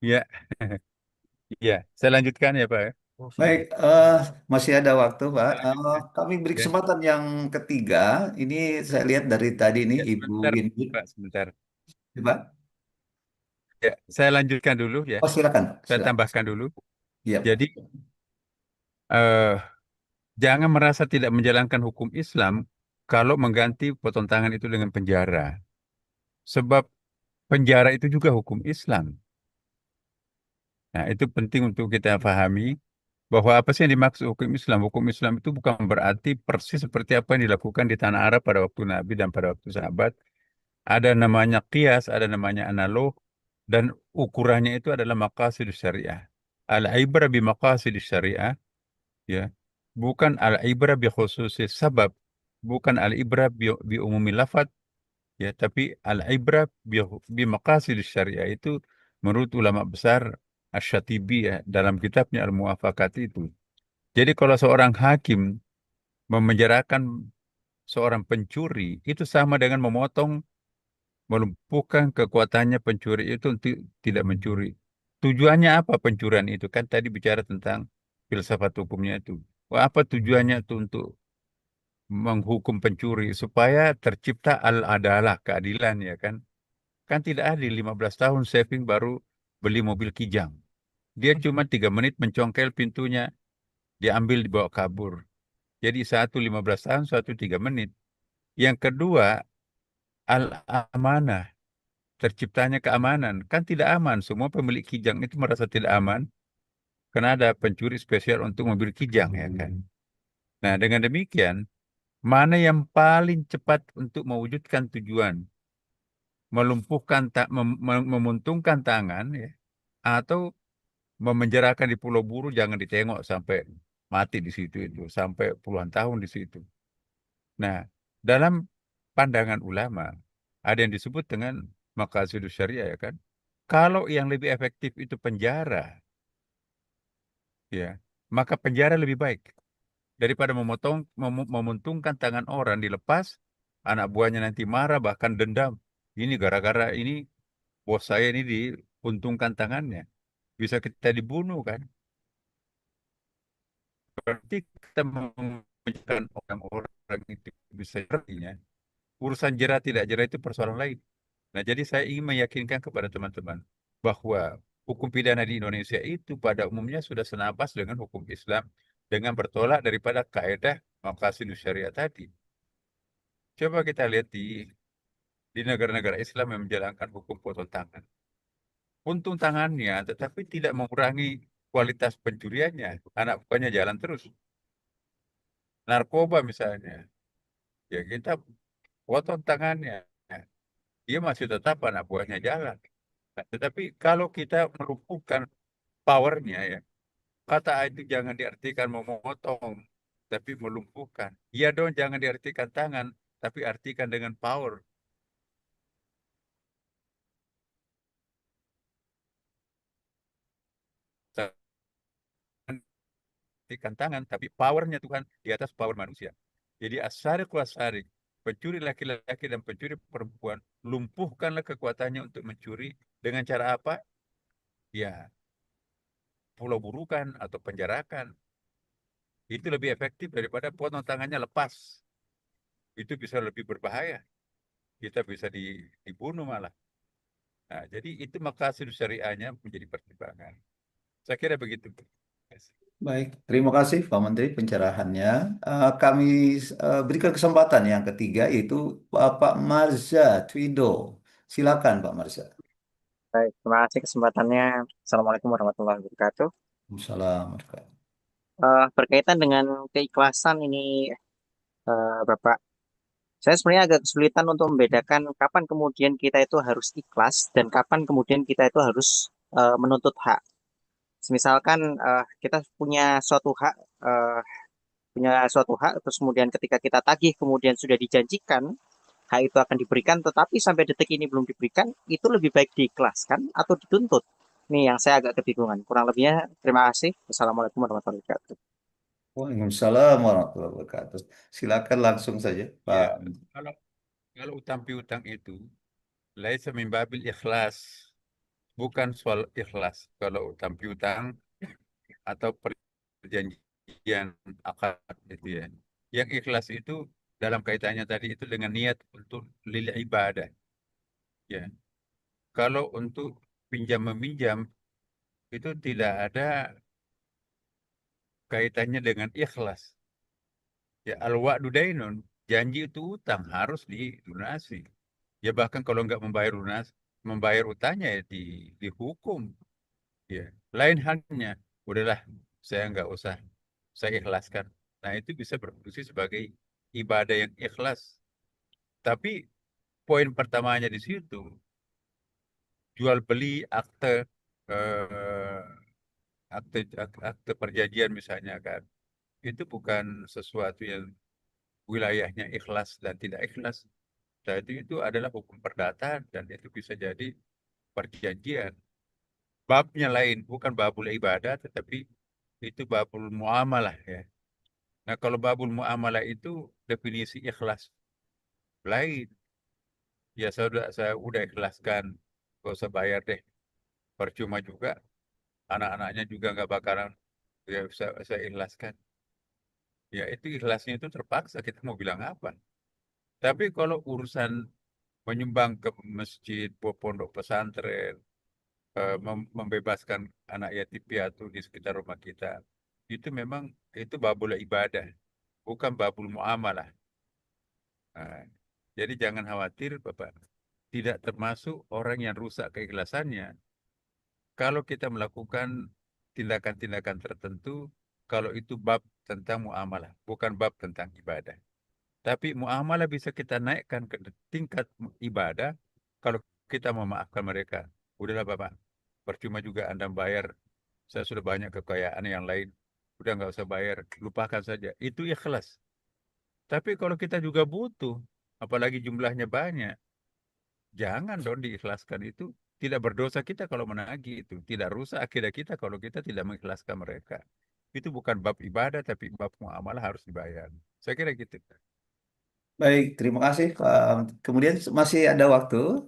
S1: Ya, ya. Saya lanjutkan ya, Pak. Ya.
S6: Oh,
S3: Baik,
S6: sudah.
S3: masih ada waktu, Pak.
S1: Saya lanjutkan.
S3: Kami beri
S1: Ya.
S3: kesempatan yang ketiga. Ini saya lihat dari tadi nih,
S1: Ya,
S3: Ibu
S1: sebentar,
S3: Winwood.
S1: Pak, sebentar.
S3: Pak.
S1: Ya, saya lanjutkan dulu ya.
S3: Oh, silakan.
S1: Saya
S3: Silakan.
S1: tambahkan dulu.
S3: Iya.
S1: Jadi, eh, jangan merasa tidak menjalankan hukum Islam kalau mengganti potong tangan itu dengan penjara. Sebab penjara itu juga hukum Islam. Nah, itu penting untuk kita pahami bahwa apa sih yang dimaksud hukum Islam? Hukum Islam itu bukan berarti persis seperti apa yang dilakukan di tanah Arab pada waktu Nabi dan pada waktu sahabat. Ada namanya qiyas, ada namanya analog, dan ukurannya itu adalah maqasidus syariah. Al-ibrah bi maqasidus syariah, ya. Bukan al-ibrah bi khususis sabab, bukan al-ibrah bi umumi lafad, ya, tapi al-ibrah bi maqasidus syariah itu menurut ulama besar Asy-Syatibi ya, dalam kitabnya Al-Muwafaqat itu. Jadi kalau seorang hakim memenjarakan seorang pencuri itu sama dengan memotong, melumpuhkan kekuatannya pencuri itu untuk tidak mencuri. Tujuannya apa pencurian itu? Kan tadi bicara tentang filsafat hukumnya itu. Wah, apa tujuannya itu untuk menghukum pencuri supaya tercipta al-adalah, keadilan ya kan? Kan tidak adil 15 tahun saving baru beli mobil Kijang. Dia cuma 3 menit mencongkel pintunya, diambil dibawa kabur. Jadi satu 15 tahun, satu 3 menit. Yang kedua, al-amanah. Terciptanya keamanan. Kan tidak aman. Semua pemilik Kijang itu merasa tidak aman karena ada pencuri spesial untuk mobil Kijang ya kan. Nah, dengan demikian, mana yang paling cepat untuk mewujudkan tujuan? Melumpuhkan, memuntungkan tangan ya, atau memenjarakan di Pulau Buru jangan ditengok sampai mati di situ itu, sampai puluhan tahun di situ. Nah, dalam pandangan ulama, ada yang disebut dengan maqasidus syariah ya kan. Kalau yang lebih efektif itu penjara, ya, maka penjara lebih baik daripada memuntungkan tangan orang dilepas, anak buahnya nanti marah bahkan dendam. Ini gara-gara ini bos saya ini diuntungkan tangannya, bisa kita dibunuh kan? Berarti kita menjadikan orang-orang itu bisa jerahnya. Urusan jerah tidak jerah itu persoalan lain. Nah, jadi saya ingin meyakinkan kepada teman-teman bahwa hukum pidana di Indonesia itu pada umumnya sudah senapas dengan hukum Islam dengan bertolak daripada kaedah maqasidus syariah tadi. Coba kita lihat di negara-negara Islam yang menjalankan hukum potong tangan. Untung tangannya, tetapi tidak mengurangi kualitas pencuriannya. Anak buahnya jalan terus. Narkoba misalnya, ya kita potong tangannya. Dia masih tetap anak buahnya jalan. Tetapi kalau kita melumpuhkan powernya ya, kata itu jangan diartikan memotong, tapi melumpuhkan. Iya dong, jangan diartikan tangan, tapi artikan dengan power. Artikan tangan, tapi powernya Tuhan di atas power manusia. Jadi asari kuasari, pencuri laki-laki dan pencuri perempuan, lumpuhkanlah kekuatannya untuk mencuri dengan cara apa? Ya, pulau burukan atau penjarakan. Itu lebih efektif daripada potong tangannya lepas. Itu bisa lebih berbahaya. Kita bisa dibunuh malah. Nah, jadi itu maqasid syariahnya menjadi pertimbangan. Saya kira begitu.
S3: Baik, terima kasih Pak Menteri pencerahannya. Kami berikan kesempatan yang ketiga yaitu Bapak Marza Twido. Silakan Pak Marza.
S7: Baik, terima kasih kesempatannya. Assalamualaikum warahmatullahi wabarakatuh.
S3: Assalamualaikum.
S7: Berkaitan dengan keikhlasan ini, Bapak, saya sebenarnya agak kesulitan untuk membedakan kapan kemudian kita itu harus ikhlas dan kapan kemudian kita itu harus menuntut hak. Misalkan kita eh, punya suatu hak, terus kemudian ketika kita tagih kemudian sudah dijanjikan hak itu akan diberikan, tetapi sampai detik ini belum diberikan, itu lebih baik diikhlaskan atau dituntut. Ini yang saya agak kebingungan. Kurang lebihnya, terima kasih. Wassalamualaikum warahmatullahi wabarakatuh.
S3: Waalaikumsalam warahmatullahi wabarakatuh. Silakan langsung saja Pak.
S1: Ya, kalau kalau utang piutang itu laisa min babil ikhlas, bukan soal ikhlas. Kalau utang piutang atau perjanjian akad itu ya. Yang ikhlas itu dalam kaitannya tadi itu dengan niat untuk lil ibadah. Ya. Kalau untuk pinjam meminjam itu tidak ada kaitannya dengan ikhlas. Ya al-wa'du dainun, janji itu utang harus dilunasi. Ya bahkan kalau nggak membayar utangnya ya dihukum. Ya. Lain halnya, udahlah saya nggak usah, saya ikhlaskan. Nah itu bisa berfungsi sebagai ibadah yang ikhlas. Tapi poin pertamanya di situ, jual beli eh, akte perjanjian misalnya kan, itu bukan sesuatu yang wilayahnya ikhlas dan tidak ikhlas. Jadi itu adalah hukum perdata dan itu bisa jadi perjanjian. Babnya lain, bukan babul ibadah, tetapi itu babul muamalah ya. Nah kalau babul muamalah itu definisi ikhlas lain. Ya saya udah ikhlaskan, gak usah bayar deh. Percuma juga, anak-anaknya juga nggak bakalan ya saya ikhlaskan. Ya itu ikhlasnya itu terpaksa, kita mau bilang apa. Tapi kalau urusan menyumbang ke masjid, pondok pesantren, membebaskan anak yatim piatu di sekitar rumah kita, itu memang itu babul ibadah, bukan babul muamalah. Nah, jadi jangan khawatir, Bapak. Tidak termasuk orang yang rusak keikhlasannya kalau kita melakukan tindakan-tindakan tertentu, kalau itu bab tentang muamalah, bukan bab tentang ibadah. Tapi muamalah bisa kita naikkan ke tingkat ibadah kalau kita memaafkan mereka. Udahlah Bapak, percuma juga Anda bayar. Saya sudah banyak kekayaan yang lain. Udah nggak usah bayar, lupakan saja. Itu ikhlas. Tapi kalau kita juga butuh, apalagi jumlahnya banyak, jangan dong diikhlaskan itu. Tidak berdosa kita kalau menagih itu. Tidak rusak akidah kita kalau kita tidak mengikhlaskan mereka. Itu bukan bab ibadah, tapi bab muamalah harus dibayar. Saya kira gitu.
S3: Baik, terima kasih Pak. Kemudian masih ada waktu.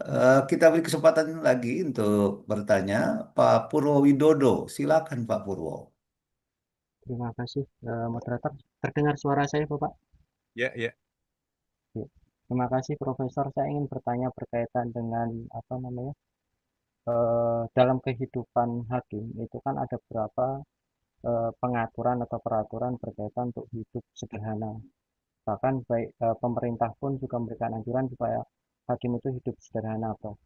S3: Kita beri kesempatan lagi untuk bertanya Pak Purwo Widodo. Silakan Pak Purwo.
S8: Terima kasih, moderator. Terdengar suara saya, Bapak?
S1: Ya, ya.
S8: Ya. Terima kasih, Profesor. Saya ingin bertanya berkaitan dengan apa namanya dalam kehidupan hakim itu kan ada beberapa pengaturan atau peraturan berkaitan untuk hidup sederhana. Bahkan baik pemerintah pun juga memberikan anjuran supaya hakim itu hidup sederhana, Prof.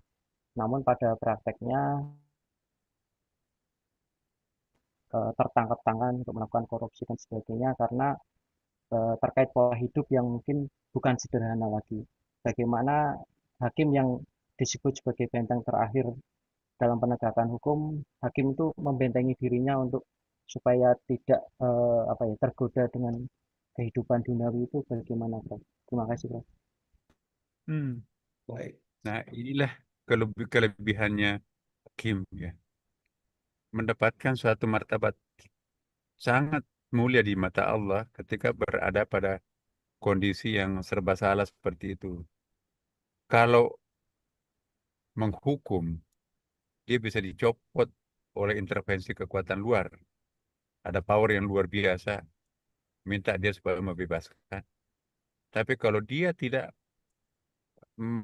S8: Namun pada prakteknya tertangkap tangan untuk melakukan korupsi dan sebagainya karena terkait pola hidup yang mungkin bukan sederhana lagi. Bagaimana hakim yang disebut sebagai benteng terakhir dalam penegakan hukum hakim itu membentengi dirinya untuk supaya tidak apa ya tergoda dengan kehidupan duniawi itu bagaimana, Prof? Terima kasih, Prof.
S1: Hmm.
S3: Baik.
S1: Nah, inilah kelebihannya hakim ya. Mendapatkan suatu martabat sangat mulia di mata Allah ketika berada pada kondisi yang serba salah seperti itu. Kalau menghukum, dia bisa dicopot oleh intervensi kekuatan luar. Ada power yang luar biasa, minta dia supaya membebaskan. Tapi kalau dia tidak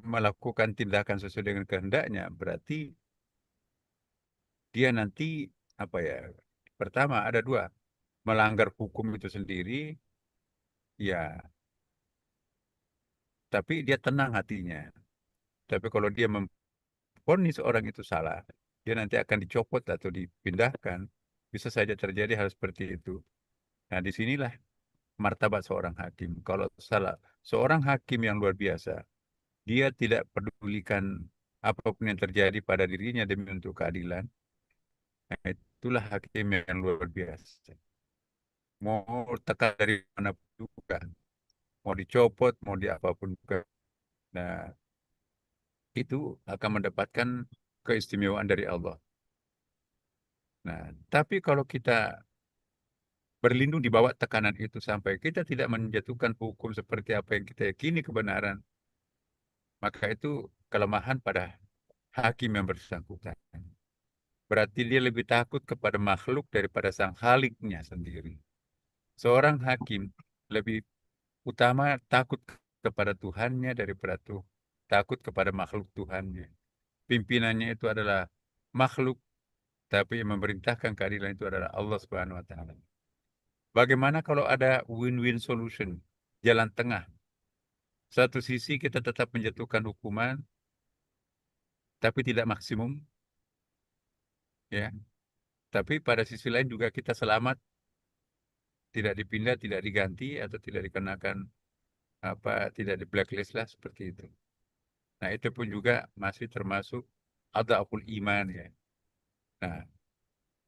S1: melakukan tindakan sesuai dengan kehendaknya, berarti dia nanti apa ya? Pertama ada dua, melanggar hukum itu sendiri, ya. Tapi dia tenang hatinya. Tapi kalau dia memvonis orang itu salah, dia nanti akan dicopot atau dipindahkan. Bisa saja terjadi hal seperti itu. Nah, disinilah martabat seorang hakim. Kalau salah, seorang hakim yang luar biasa, dia tidak pedulikan apapun yang terjadi pada dirinya demi untuk keadilan. Nah, itulah hakim yang luar biasa. Mau tekan dari mana juga, mau dicopot, mau di apapun juga. Nah, itu akan mendapatkan keistimewaan dari Allah. Nah, tapi kalau kita berlindung di bawah tekanan itu sampai kita tidak menjatuhkan hukum seperti apa yang kita yakini kebenaran, maka itu kelemahan pada hakim yang bersangkutan. Berarti dia lebih takut kepada makhluk daripada sang Khaliknya sendiri. Seorang hakim lebih utama takut kepada Tuhannya daripada takut kepada makhluk Tuhannya. Pimpinannya itu adalah makhluk, tapi yang memerintahkan keadilan itu adalah Allah Subhanahu wa taala. Bagaimana kalau ada win-win solution, jalan tengah? Satu sisi kita tetap menjatuhkan hukuman, tapi tidak maksimum, ya. Tapi pada sisi lain juga kita selamat, tidak dipindah, tidak diganti, atau tidak dikenakan tidak di blacklist lah seperti itu. Nah, itu pun juga masih termasuk adhaful iman ya. Nah,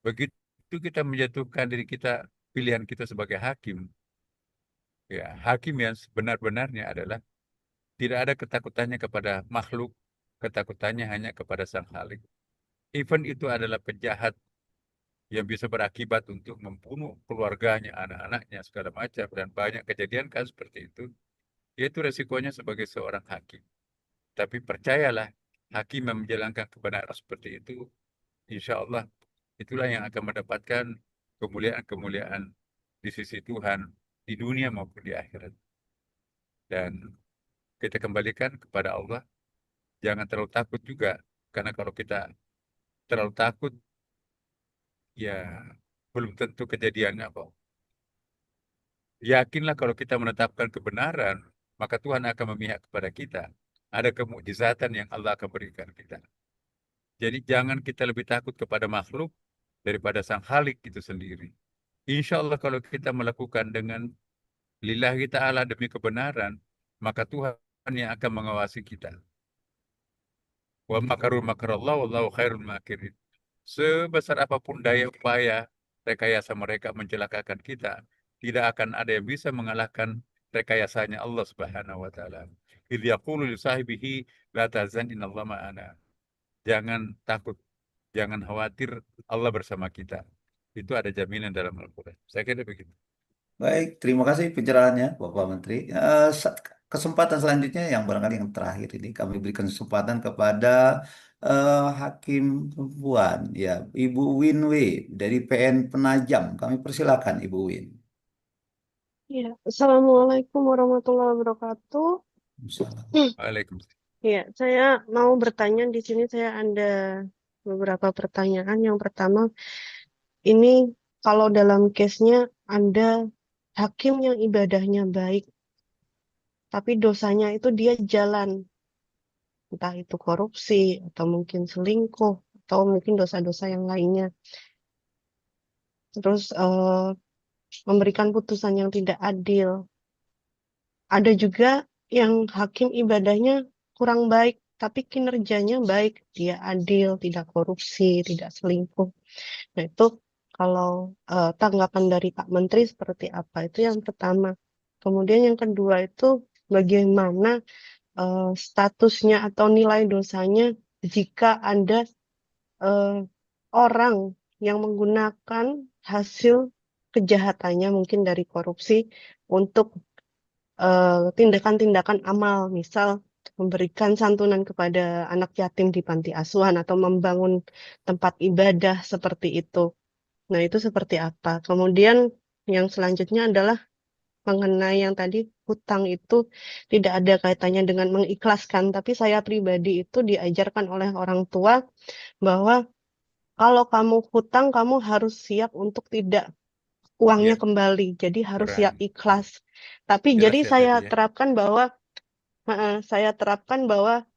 S1: begitu kita menjatuhkan diri kita, pilihan kita sebagai hakim, ya, hakim yang sebenar-benarnya adalah tidak ada ketakutannya kepada makhluk, ketakutannya hanya kepada Sang Khalik. Even itu adalah penjahat yang bisa berakibat untuk membunuh keluarganya, anak-anaknya, segala macam, dan banyak kejadian kan seperti itu, yaitu resikonya sebagai seorang hakim. Tapi percayalah, hakim yang menjalankan kebenaran seperti itu, insya Allah itulah yang akan mendapatkan kemuliaan-kemuliaan di sisi Tuhan, di dunia maupun di akhirat. Dan kita kembalikan kepada Allah, jangan terlalu takut juga, karena kalau kita terlalu takut, ya belum tentu kejadiannya kok. Yakinlah kalau kita menetapkan kebenaran, maka Tuhan akan memihak kepada kita. Ada kemukjizatan yang Allah akan berikan kita. Jadi jangan kita lebih takut kepada makhluk daripada Sang Khalik itu sendiri. Insya Allah kalau kita melakukan dengan lillahi ta'ala demi kebenaran, maka Tuhan yang akan mengawasi kita. Wa makaru makarallah wallahu khairul makirin. Sebesar apapun daya upaya rekayasa mereka mencelakakan kita, tidak akan ada yang bisa mengalahkan rekayasanya Allah Subhanahu wa taala. Idh yaqulu li sahibihi la tahzan innallaha ma'ana. Jangan takut, jangan khawatir, Allah bersama kita. Itu ada jaminan dalam Al-Quran. Saya kira begitu.
S3: Baik, terima kasih pencerahannya, Bapak Menteri. Kesempatan selanjutnya yang barangkali yang terakhir ini kami berikan kesempatan kepada Hakim Perempuan, ya, Ibu Winwe dari PN Penajam. Kami persilakan Ibu Win.
S9: Ya, Assalamualaikum warahmatullahi wabarakatuh.
S3: Salam.
S1: Waalaikumsalam.
S9: Ya, saya mau bertanya di sini. Saya ada beberapa pertanyaan. Yang pertama, ini kalau dalam case-nya ada hakim yang ibadahnya baik, tapi dosanya itu dia jalan, entah itu korupsi atau mungkin selingkuh atau mungkin dosa-dosa yang lainnya. Terus memberikan putusan yang tidak adil. Ada juga yang hakim ibadahnya kurang baik, tapi kinerjanya baik, dia adil, tidak korupsi, tidak selingkuh. Nah, itu kalau tanggapan dari Pak Menteri seperti apa? Itu yang pertama. Kemudian yang kedua itu bagaimana statusnya atau nilai dosanya jika ada orang yang menggunakan hasil kejahatannya mungkin dari korupsi untuk tindakan-tindakan amal, misal memberikan santunan kepada anak yatim di panti asuhan atau membangun tempat ibadah seperti itu. Nah, itu seperti apa? Kemudian yang selanjutnya adalah mengenai yang tadi hutang itu tidak ada kaitannya dengan mengikhlaskan, tapi saya pribadi itu diajarkan oleh orang tua bahwa kalau kamu hutang, kamu harus siap untuk tidak uangnya
S1: Iya,
S9: kembali. Jadi harus siap
S1: kurang.
S9: ikhlas. Tapi
S1: Jelas
S9: jadi
S1: ya
S9: saya
S1: tadi ya.
S9: terapkan bahwa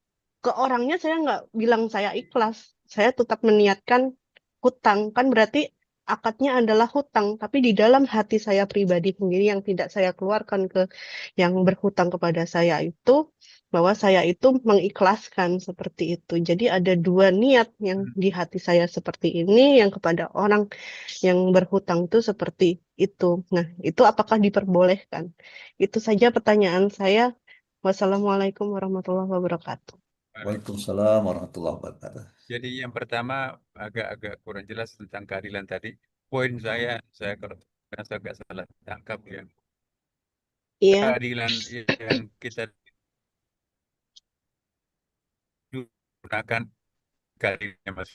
S9: ke orangnya saya nggak bilang saya ikhlas. Saya tetap meniatkan hutang. Kan berarti akadnya adalah hutang. Tapi di dalam hati saya pribadi sendiri yang tidak saya keluarkan ke yang berhutang kepada saya itu, bahwa saya itu mengikhlaskan seperti itu. Jadi ada dua niat yang di hati saya seperti ini, yang kepada orang yang berhutang itu seperti itu. Nah, itu apakah diperbolehkan? Itu saja pertanyaan saya. Wassalamualaikum warahmatullahi wabarakatuh.
S3: Waalaikumsalam warahmatullahi wabarakatuh.
S1: Jadi yang pertama agak-agak kurang jelas tentang keadilan tadi. Poin saya kalau merasa agak salah tangkap ya.
S9: Iya,
S1: Keadilan yang kita gunakan keadilan mas.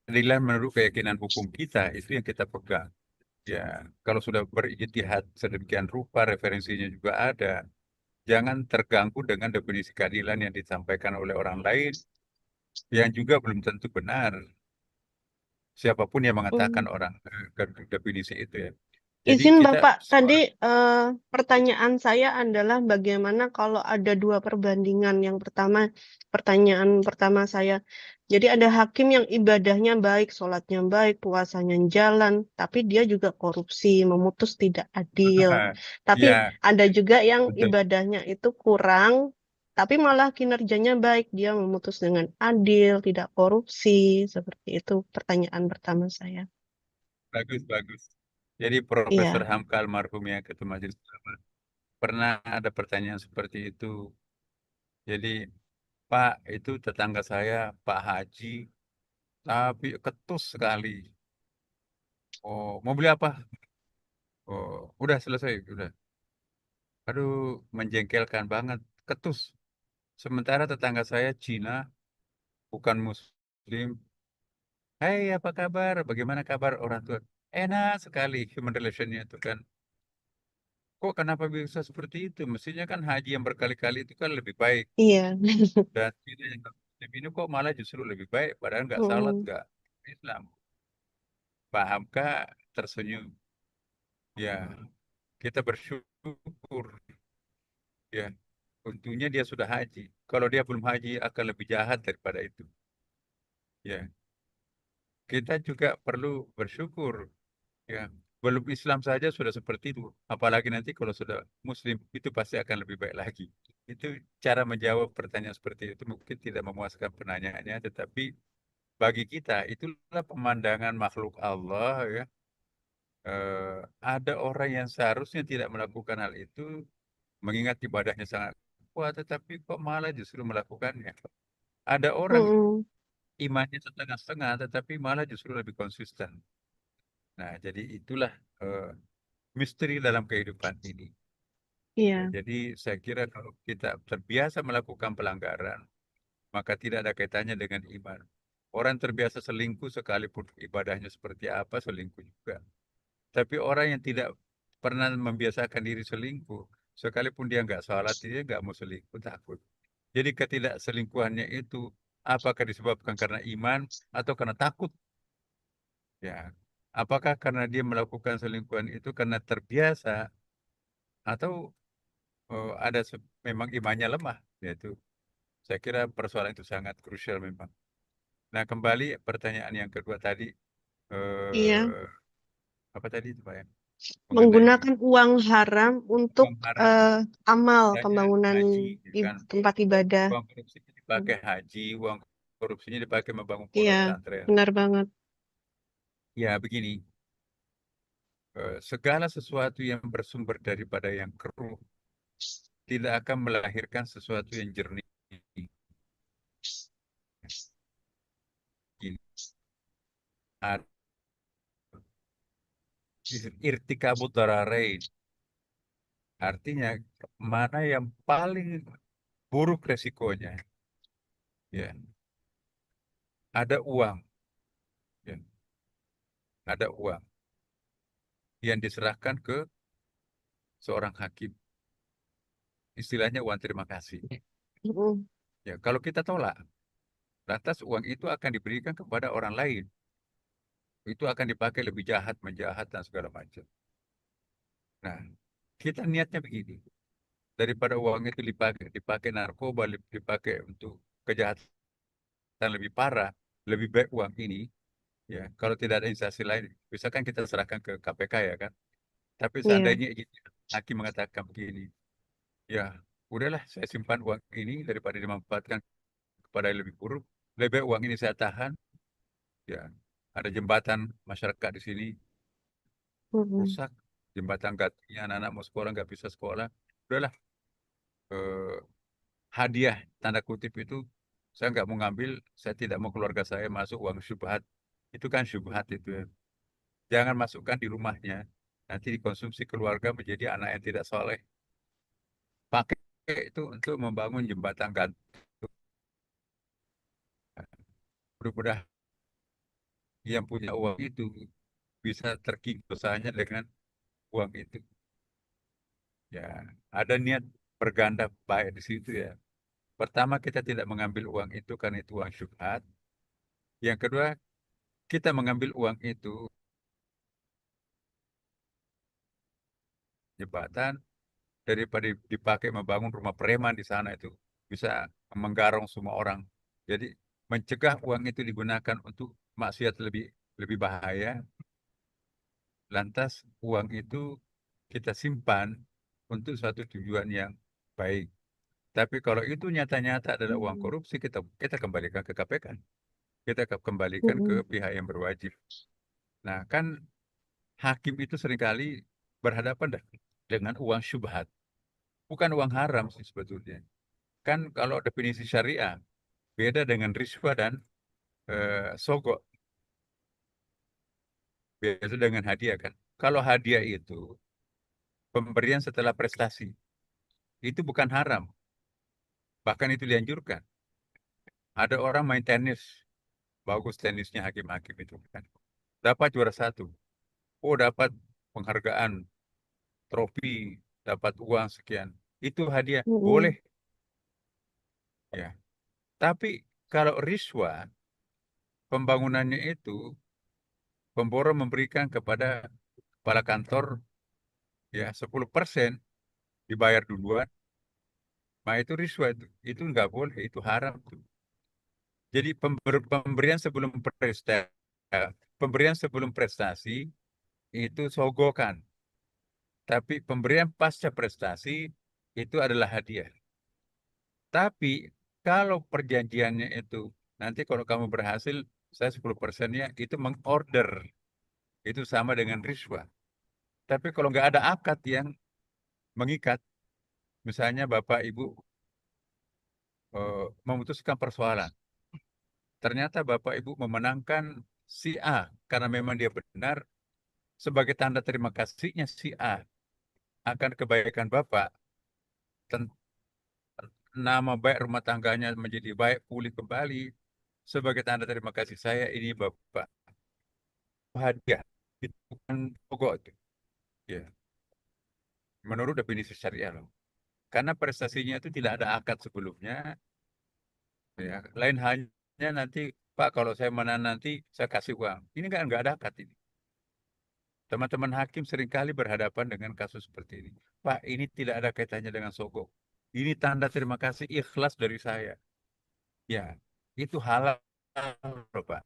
S1: Keadilan menurut keyakinan hukum kita itu yang kita pegang. Ya, kalau sudah berijtihad sedemikian rupa referensinya juga ada. Jangan terganggu dengan definisi keadilan yang disampaikan oleh orang lain yang juga belum tentu benar. Siapapun yang mengatakan
S9: mm.
S1: orang definisi itu ya. Jadi
S9: Izin
S1: kita
S9: Bapak, tadi
S1: seorang
S9: pertanyaan saya adalah bagaimana kalau ada dua perbandingan. Yang pertama, pertanyaan pertama saya, jadi ada hakim yang ibadahnya baik, sholatnya baik, puasanya jalan, tapi dia juga korupsi, memutus tidak adil. Tapi
S1: ya
S9: ada juga yang
S1: betul.
S9: ibadahnya itu kurang, tapi malah kinerjanya baik, dia memutus dengan adil, tidak korupsi, seperti itu pertanyaan pertama saya.
S1: Bagus. Jadi Profesor
S9: Iya.
S1: Hamka almarhum yang Ketua Majelis Ulama pernah ada pertanyaan seperti itu. Jadi Pak itu tetangga saya Pak Haji tapi ketus sekali. Oh mau beli apa? Oh udah selesai udah. Aduh menjengkelkan banget ketus. Sementara tetangga saya Cina bukan Muslim. Hai apa kabar? Bagaimana kabar orang tua? Enak sekali human relationnya itu kan. Kok kenapa bisa seperti itu? Mestinya kan haji yang berkali-kali itu kan lebih baik.
S9: Iya.
S1: Dan kita yang Muslim ini kok malah justru lebih baik. Padahal nggak salat,
S9: Mm.
S1: nggak Islam. Pahamkah tersenyum? Ya, kita bersyukur. Ya, untungnya dia sudah haji. Kalau dia belum haji akan lebih jahat daripada itu. Ya, kita juga perlu bersyukur. Ya, belum Islam saja sudah seperti itu. Apalagi nanti kalau sudah Muslim itu pasti akan lebih baik lagi. Itu cara menjawab pertanyaan seperti itu mungkin tidak memuaskan penanyaannya, tetapi bagi kita itulah pemandangan makhluk Allah ya. Ada orang yang seharusnya tidak melakukan hal itu, mengingat ibadahnya sangat kuat, tetapi kok malah justru melakukannya. Ada orang
S9: Mm.
S1: imannya setengah-setengah, tetapi malah justru lebih konsisten. Nah, jadi itulah eh, misteri dalam kehidupan ini.
S9: Iya.
S1: Ya, jadi saya kira kalau kita terbiasa melakukan pelanggaran, maka tidak ada kaitannya dengan iman. Orang terbiasa selingkuh sekalipun ibadahnya seperti apa, selingkuh juga. Tapi orang yang tidak pernah membiasakan diri selingkuh, sekalipun dia nggak sholat, dia nggak mau selingkuh, takut. Jadi ketidakselingkuhannya itu, apakah disebabkan karena iman atau karena takut? Ya, apakah karena dia melakukan selingkuhan itu karena terbiasa atau ada memang imannya lemah? Yaitu saya kira persoalan itu sangat krusial memang. Nah, kembali pertanyaan yang kedua tadi,
S9: Iya.
S1: eh, apa tadi itu Pak ya? mengenai
S9: Menggunakan uang haram untuk
S1: uang haram,
S9: amal
S1: misalnya
S9: pembangunan
S1: haji, ya kan?
S9: tempat ibadah.
S1: Uang korupsinya dipakai haji, uang korupsinya dipakai membangun pondok
S9: Iya,
S1: pesantren.
S9: benar banget.
S1: Ya begini, segala sesuatu yang bersumber daripada yang keruh tidak akan melahirkan sesuatu yang jernih. Gini, ar- irtikabud dararain, artinya mana yang paling buruk resikonya, ya ada uang, ya ada uang yang diserahkan ke seorang hakim, istilahnya uang terima kasih.
S9: Mm-mm.
S1: Ya kalau kita tolak, lantas uang itu akan diberikan kepada orang lain, itu akan dipakai lebih jahat, menjahat dan segala macam. Nah, kita niatnya begini, daripada uang itu dipakai narkoba, dipakai untuk kejahatan lebih parah, lebih baik uang ini, ya kalau tidak ada instansi lain, misalkan kita serahkan ke KPK, ya kan. Tapi
S9: Iya.
S1: seandainya hakim mengatakan begini, ya udahlah saya simpan uang ini daripada dimanfaatkan kepada yang lebih buruk, lebih baik uang ini saya tahan, ya ada jembatan masyarakat di sini
S9: Mm-mm.
S1: rusak, jembatan gantinya anak-anak mau sekolah nggak bisa sekolah, udahlah, eh, hadiah tanda kutip itu saya nggak mau ngambil, saya tidak mau keluarga saya masuk uang syubhat. Itu kan syubhat itu ya. Jangan masukkan di rumahnya, nanti dikonsumsi keluarga menjadi anak yang tidak soleh. Pakai itu untuk membangun jembatan gantung. Mudah-mudahan yang punya uang itu bisa terkikis dosanya dengan uang itu. Ya, ada niat berganda baik di situ ya. Pertama, kita tidak mengambil uang itu karena itu uang syubhat. Yang kedua, kita mengambil uang itu jembatan daripada dipakai membangun rumah preman di sana, itu bisa menggarong semua orang. Jadi mencegah uang itu digunakan untuk maksiat lebih lebih bahaya. Lantas uang itu kita simpan untuk suatu tujuan yang baik. Tapi kalau itu nyata-nyata adalah uang korupsi, kita kembalikan ke KPK. Kita kembalikan ke
S9: Mm-mm.
S1: pihak yang berwajib. Nah, kan hakim itu seringkali berhadapan dengan uang syubhat, bukan uang haram sih sebetulnya. Kan kalau definisi syariah beda dengan riswa dan sogok, beda dengan hadiah kan. Kalau hadiah itu pemberian setelah prestasi, itu bukan haram, bahkan itu dianjurkan. Ada orang main tenis, bagus tenisnya hakim-hakim itu kan, dapat juara satu, oh dapat penghargaan, trofi, dapat uang sekian, itu hadiah,
S9: Mm-mm.
S1: boleh ya. Tapi kalau riswa, pembangunannya itu pemborong memberikan kepada kepala kantor ya 10% dibayar duluan, nah itu riswa, itu nggak boleh, itu haram tuh. Jadi pemberian sebelum prestasi itu sogokan, tapi pemberian pasca prestasi itu adalah hadiah. Tapi kalau perjanjiannya itu nanti kalau kamu berhasil saya 10%-nya itu mengorder, itu sama dengan riswa. Tapi kalau nggak ada akad yang mengikat, misalnya Bapak Ibu memutuskan persoalan, ternyata Bapak Ibu memenangkan si A karena memang dia benar, sebagai tanda terima kasihnya si A akan kebaikan Bapak, ten- nama baik rumah tangganya menjadi baik, pulih kembali. Sebagai tanda terima kasih saya, ini Bapak hadiah. Itu bukan pokok itu. Ya, menurut definisi syariah loh. Karena prestasinya itu tidak ada akad sebelumnya. Ya, lain halnya nanti Pak kalau saya menang nanti saya kasih uang. Ini nggak ada akad ini. Teman-teman hakim seringkali berhadapan dengan kasus seperti ini. Pak, ini tidak ada kaitannya dengan sogok. Ini tanda terima kasih ikhlas dari saya. Ya, itu halal, Pak,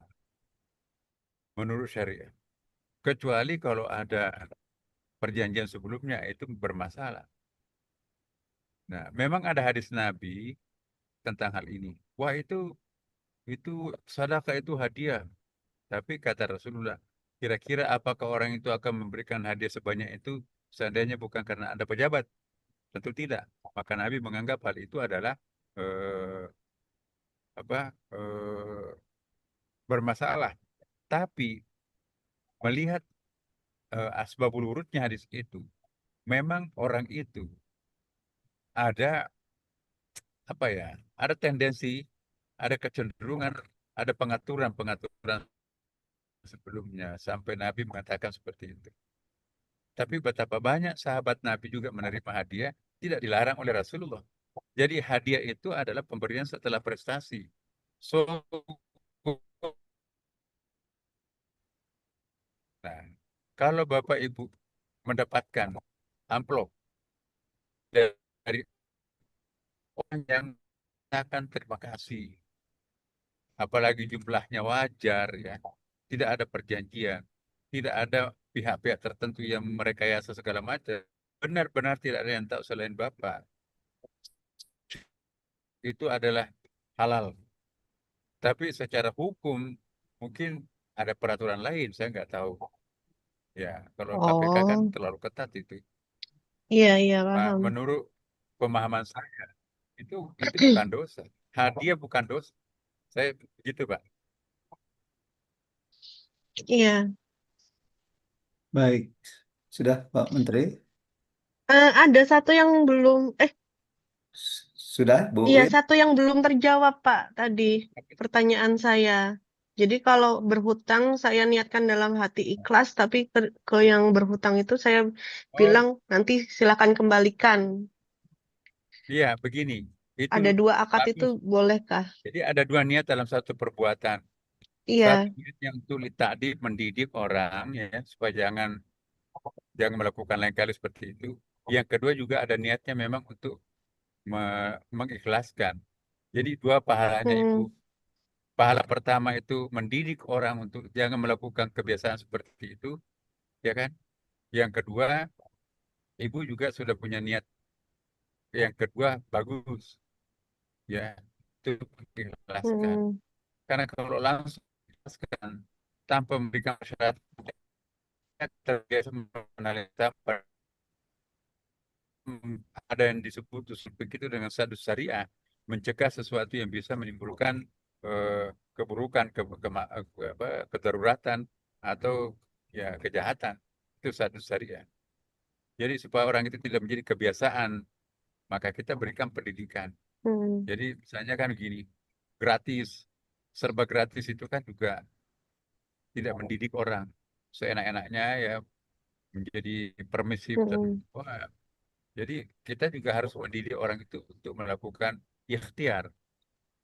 S1: menurut syariah. Kecuali kalau ada perjanjian sebelumnya itu bermasalah. Nah, memang ada hadis Nabi tentang hal ini. Wah, itu sedekah, itu hadiah. Tapi kata Rasulullah, kira-kira apakah orang itu akan memberikan hadiah sebanyak itu seandainya bukan karena ada pejabat? Tentu tidak. Maka Nabi menganggap hal itu adalah eh, apa bermasalah. Tapi melihat asbabul wurudnya hadis itu, memang orang itu ada apa ya? Ada tendensi, ada kecenderungan, ada pengaturan-pengaturan sebelumnya sampai Nabi mengatakan seperti itu. Tapi betapa banyak sahabat Nabi juga menerima hadiah tidak dilarang oleh Rasulullah. Jadi hadiah itu adalah pemberian setelah prestasi. So, nah, kalau Bapak Ibu mendapatkan amplop dari orang yang akan terima kasih, apalagi jumlahnya wajar ya, tidak ada perjanjian, tidak ada pihak-pihak tertentu yang merekayasa segala macam, benar-benar tidak ada yang tahu selain Bapak, itu adalah halal. Tapi secara hukum mungkin ada peraturan lain, saya nggak tahu. Ya, kalau KPK kan
S9: Oh,
S1: terlalu ketat itu.
S9: iya, iya, paham.
S1: Menurut pemahaman saya itu bukan dosa. Hadiah bukan dosa. Saya begitu, Pak.
S9: Iya.
S3: Baik, sudah Pak Menteri?
S9: Ada satu yang belum,
S3: Sudah Bu
S9: iya,
S3: Win?
S9: satu yang belum terjawab, Pak, tadi pertanyaan saya. Jadi kalau berhutang, saya niatkan dalam hati ikhlas, tapi ke yang berhutang itu saya
S1: Oh,
S9: bilang nanti silakan kembalikan.
S1: iya, begini. Itu
S9: Ada dua akad itu
S1: bagus.
S9: bolehkah?
S1: Jadi ada dua niat dalam satu perbuatan.
S9: Iya.
S1: Satu niat yang tulis tadi mendidik orang ya supaya jangan melakukan lain kali seperti itu. Yang kedua juga ada niatnya memang untuk mengikhlaskan. Jadi dua pahalanya Ibu.
S9: Hmm.
S1: Pahala pertama itu mendidik orang untuk jangan melakukan kebiasaan seperti itu, ya kan? Yang kedua, Ibu juga sudah punya niat. Yang kedua, bagus, ya, itu mengikhlaskan.
S9: Hmm.
S1: Karena kalau langsung mengikhlaskan tanpa memberikan syarat, terbiasa menalita ada yang disebut usul begitu dengan sadus syariah, mencegah sesuatu yang bisa menimbulkan keburukan, kedaruratan atau ya kejahatan. Itu sadus syariah. Jadi supaya orang itu tidak menjadi kebiasaan, maka kita berikan pendidikan.
S9: Hmm.
S1: Jadi misalnya kan gini, gratis, serba gratis itu kan juga tidak mendidik orang seenak-enaknya ya menjadi permisif.
S9: Hmm.
S1: Wah, jadi kita juga harus mendidik orang itu untuk melakukan ikhtiar.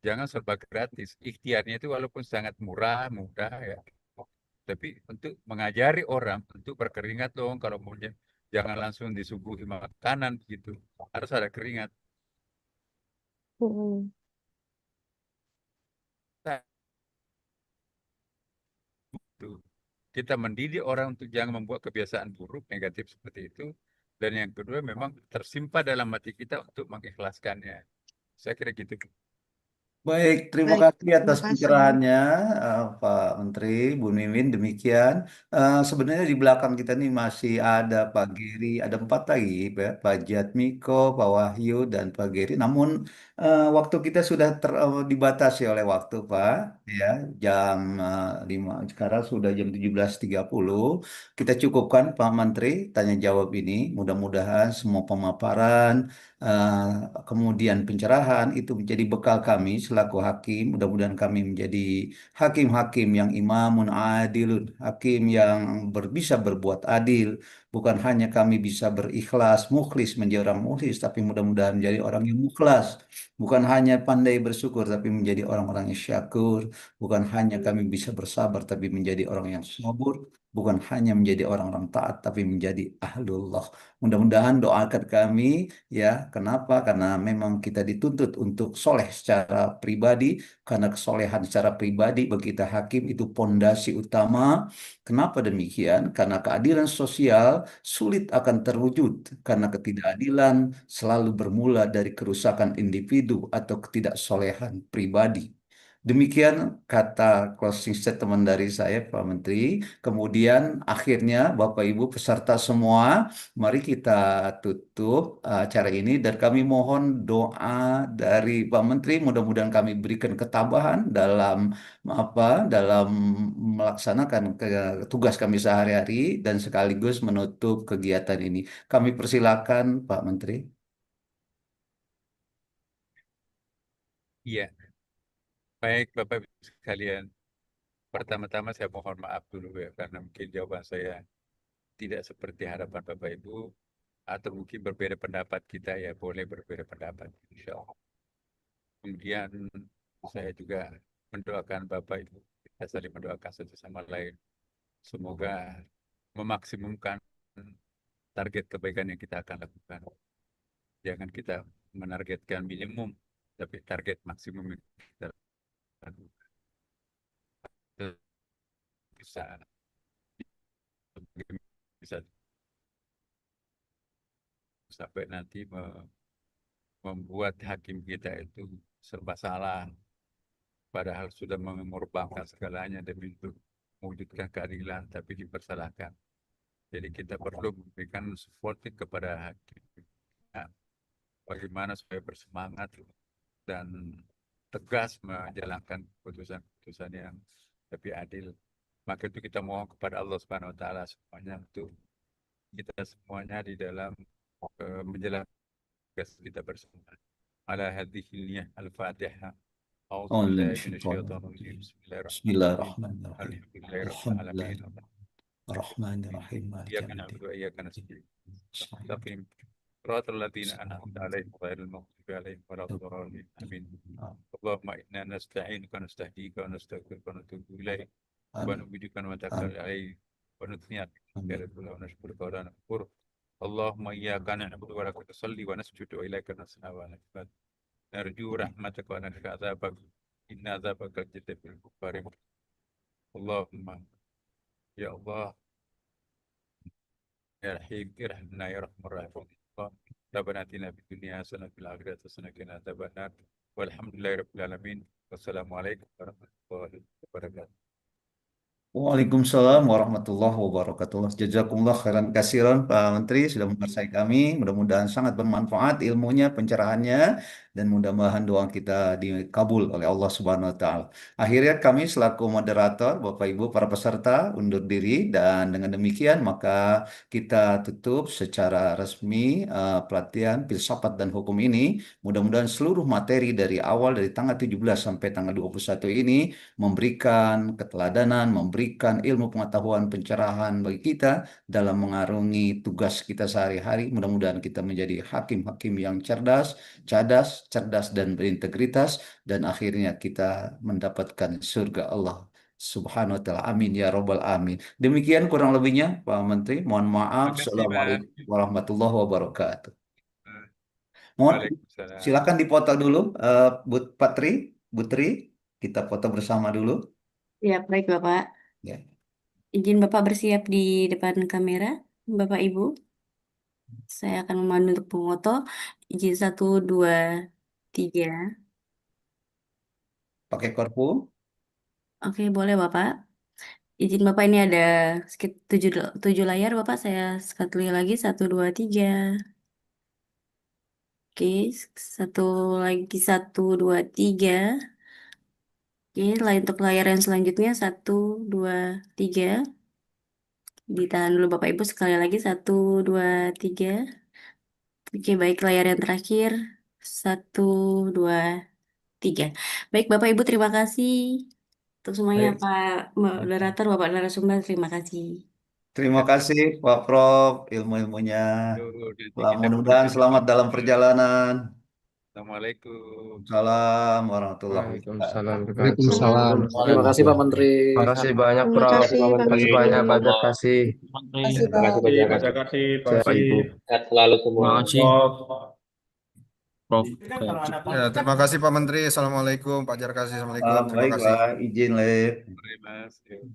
S1: Jangan serba gratis. Ikhtiarnya itu walaupun sangat murah, mudah ya. Tapi untuk mengajari orang untuk berkeringat dong. Kalau mau jangan langsung disuguhi makanan gitu. Harus ada keringat.
S9: Hmm.
S1: Nah, itu. Kita mendidik orang untuk jangan membuat kebiasaan buruk, negatif seperti itu. Dan yang kedua memang tersimpan dalam hati kita untuk mengikhlaskannya. Saya kira gitu.
S3: Baik, terima
S9: Baik,
S3: kasih
S9: terima
S3: atas
S9: kasih.
S3: pencerahannya, Pak Menteri, Bu Mimin. Demikian, sebenarnya di belakang kita nih masih ada Pak Giri, ada 4 lagi, Pak Jatmiko, Pak Wahyu, dan Pak Giri. Namun waktu kita sudah dibatasi oleh waktu, Pak. Ya, jam 5, sekarang sudah jam 17.30. Kita cukupkan, Pak Menteri, tanya jawab ini. Mudah-mudahan semua pemaparan eh, kemudian pencerahan itu menjadi bekal kami selaku hakim. Mudah-mudahan kami menjadi hakim-hakim yang imamun adilun, hakim yang bisa berbuat adil. Bukan hanya kami bisa berikhlas, mukhlis menjadi orang mukhlis, tapi mudah-mudahan menjadi orang yang mukhlas. Bukan hanya pandai bersyukur, tapi menjadi orang-orang yang syakur. Bukan hanya kami bisa bersabar, tapi menjadi orang yang sabur. bukan hanya menjadi orang-orang taat, tapi menjadi ahlullah. Mudah-mudahan doakan kami ya. Kenapa? Karena memang kita dituntut untuk soleh secara pribadi, karena kesolehan secara pribadi bagi kita hakim itu pondasi utama. Kenapa demikian? Karena keadilan sosial sulit akan terwujud karena ketidakadilan selalu bermula dari kerusakan individu atau ketidaksolehan pribadi. Demikian kata closing statement dari saya, Pak Menteri. Kemudian akhirnya Bapak Ibu peserta semua, mari kita tutup acara ini dan kami mohon doa dari Pak Menteri. Mudah-mudahan kami berikan ketabahan dalam melaksanakan tugas kami sehari-hari dan sekaligus menutup kegiatan ini. Kami persilakan Pak Menteri.
S1: Iya, baik Bapak Ibu sekalian. Pertama-tama saya mohon maaf dulu ya, karena mungkin jawaban saya tidak seperti harapan Bapak Ibu, atau mungkin berbeda pendapat kita ya, boleh berbeda pendapat, insya Allah. Kemudian saya juga mendoakan Bapak Ibu, kita saling mendoakan satu sama lain. Semoga memaksimumkan target kebaikan yang kita akan lakukan. Jangan kita menargetkan minimum, tapi target maksimum yang kita lakukan. Bisa, bisa sampai nanti membuat hakim kita itu serba salah, padahal sudah mengorbankan segalanya demi untuk mewujudkan keadilan, tapi dipersalahkan. Jadi kita perlu memberikan support kepada hakim. Nah, bagaimana supaya bersemangat dan tegas menjalankan keputusan-keputusan yang lebih adil. Maka itu kita mohon kepada Allah Subhanahu wa taala semuanya, untuk kita semuanya di dalam menjalankan tugas kita bersama. Ala hadhihi niyah al-Fatihah. A'udzu billahi minasyaitonir rajim. Bismillahirrahmanirrahim. Alhamdulillahirabbil alamin.
S3: Bismillahirrahmanirrahim.
S1: Iyyaka na'budu wa iyyaka nasta'in. Mustaqim. Shiratal ladzina an'amta 'alaihim ghairil maghdubi 'alaihim waladdallin. Amin. Allahumma inna nasta'inuka wa nastahdiika wa nastaghfiruka wa natubu ilaik wa nu'minuka wa natawakkal 'alaik wa nuthniya wa nashkuruka wa nakfur. Allahumma iyyaka na'budu wa laka nusalli wa nasjudu wa ilaika nas'a wa nafad. Narju rahmataka wa nakhsha 'adzabak. Inna 'adzabaka jaddatul kuffar. Allahumma ya Allah ya Rahim irhamna ya Rahman Rahim. Rabbana atina fid dunya hasanah wa fil akhirati hasanah wa qina adzabannar. Walhamdulillahirabbil alamin. Wassalamualaikum warahmatullahi wabarakatuh.
S3: Waalaikumsalam warahmatullahi wabarakatuh. Jazakumullah khairan kasiran Pak Menteri sudah mempersai kami. Mudah-mudahan sangat bermanfaat ilmunya, pencerahannya, dan mudah-mudahan doa kita dikabul oleh Allah Subhanahu wa taala. Akhirnya kami selaku moderator, Bapak Ibu para peserta undur diri, dan dengan demikian maka kita tutup secara resmi pelatihan filsafat dan hukum ini. Mudah-mudahan seluruh materi dari awal dari tanggal 17 sampai tanggal 21 ini memberikan keteladanan, memberikan ilmu pengetahuan pencerahan bagi kita dalam mengarungi tugas kita sehari-hari. Mudah-mudahan kita menjadi hakim-hakim yang cerdas dan berintegritas, dan akhirnya kita mendapatkan surga Allah Subhanahu wa taala. Amin ya robbal amin. Demikian kurang lebihnya Pak Menteri. Mohon maaf.
S1: Terima kasih, Pak.
S3: Assalamualaikum warahmatullahi wabarakatuh. Mohon
S1: Waalaikumsalam.
S3: silakan dipoto dulu, Patri, Putri, kita foto bersama dulu.
S5: Ya, baik Bapak.
S3: Ya.
S5: Izin Bapak bersiap di depan kamera, Bapak Ibu. Saya akan memandu untuk pengoto. Izin 1, 2, 3.
S3: Pakai korpu.
S5: Oke, boleh Bapak. Izin Bapak, ini ada sekitar 7 layar Bapak. Saya sekali lagi 1, 2, 3. Oke, satu lagi 1, 2, 3. Oke, untuk layar yang selanjutnya 1, 2, 3. Ditahan dulu Bapak Ibu, sekali lagi 1, 2, 3. Oke, baik, layar yang terakhir 1, 2, 3. Baik Bapak Ibu, terima kasih untuk semuanya.
S3: Baik.
S5: Pak moderator, Bapak narasumber, terima kasih.
S3: Terima kasih Pak Prof ilmu-ilmunya.
S1: Yuk, nanti kita
S3: Mudah-mudahan
S1: bekerja
S3: selamat
S1: sama.
S3: dalam perjalanan.
S1: Assalamualaikum.
S3: Salam warahmatullahi
S10: Waalaikumsalam
S3: wabarakatuh.
S10: Waalaikumsalam.
S11: Terima kasih Pak Menteri.
S10: Makasih banyak
S9: Terima
S10: Prof.
S9: kasih Pak
S10: Makasih banyak Pak
S9: Menteri.
S10: Jakasi.
S11: Kasih Pak.
S10: Pak Jakasi. Pak Ibu.
S11: Sehat selalu semua.
S4: Terima kasih, Prof.
S12: Ya, terima kasih Pak Menteri. Assalamualaikum Pak Jarkasi. Assalamualaikum. Terima
S3: Baik,
S12: kasih.
S3: Pak. Izin, Le.
S1: Mari, Mas. Yuk.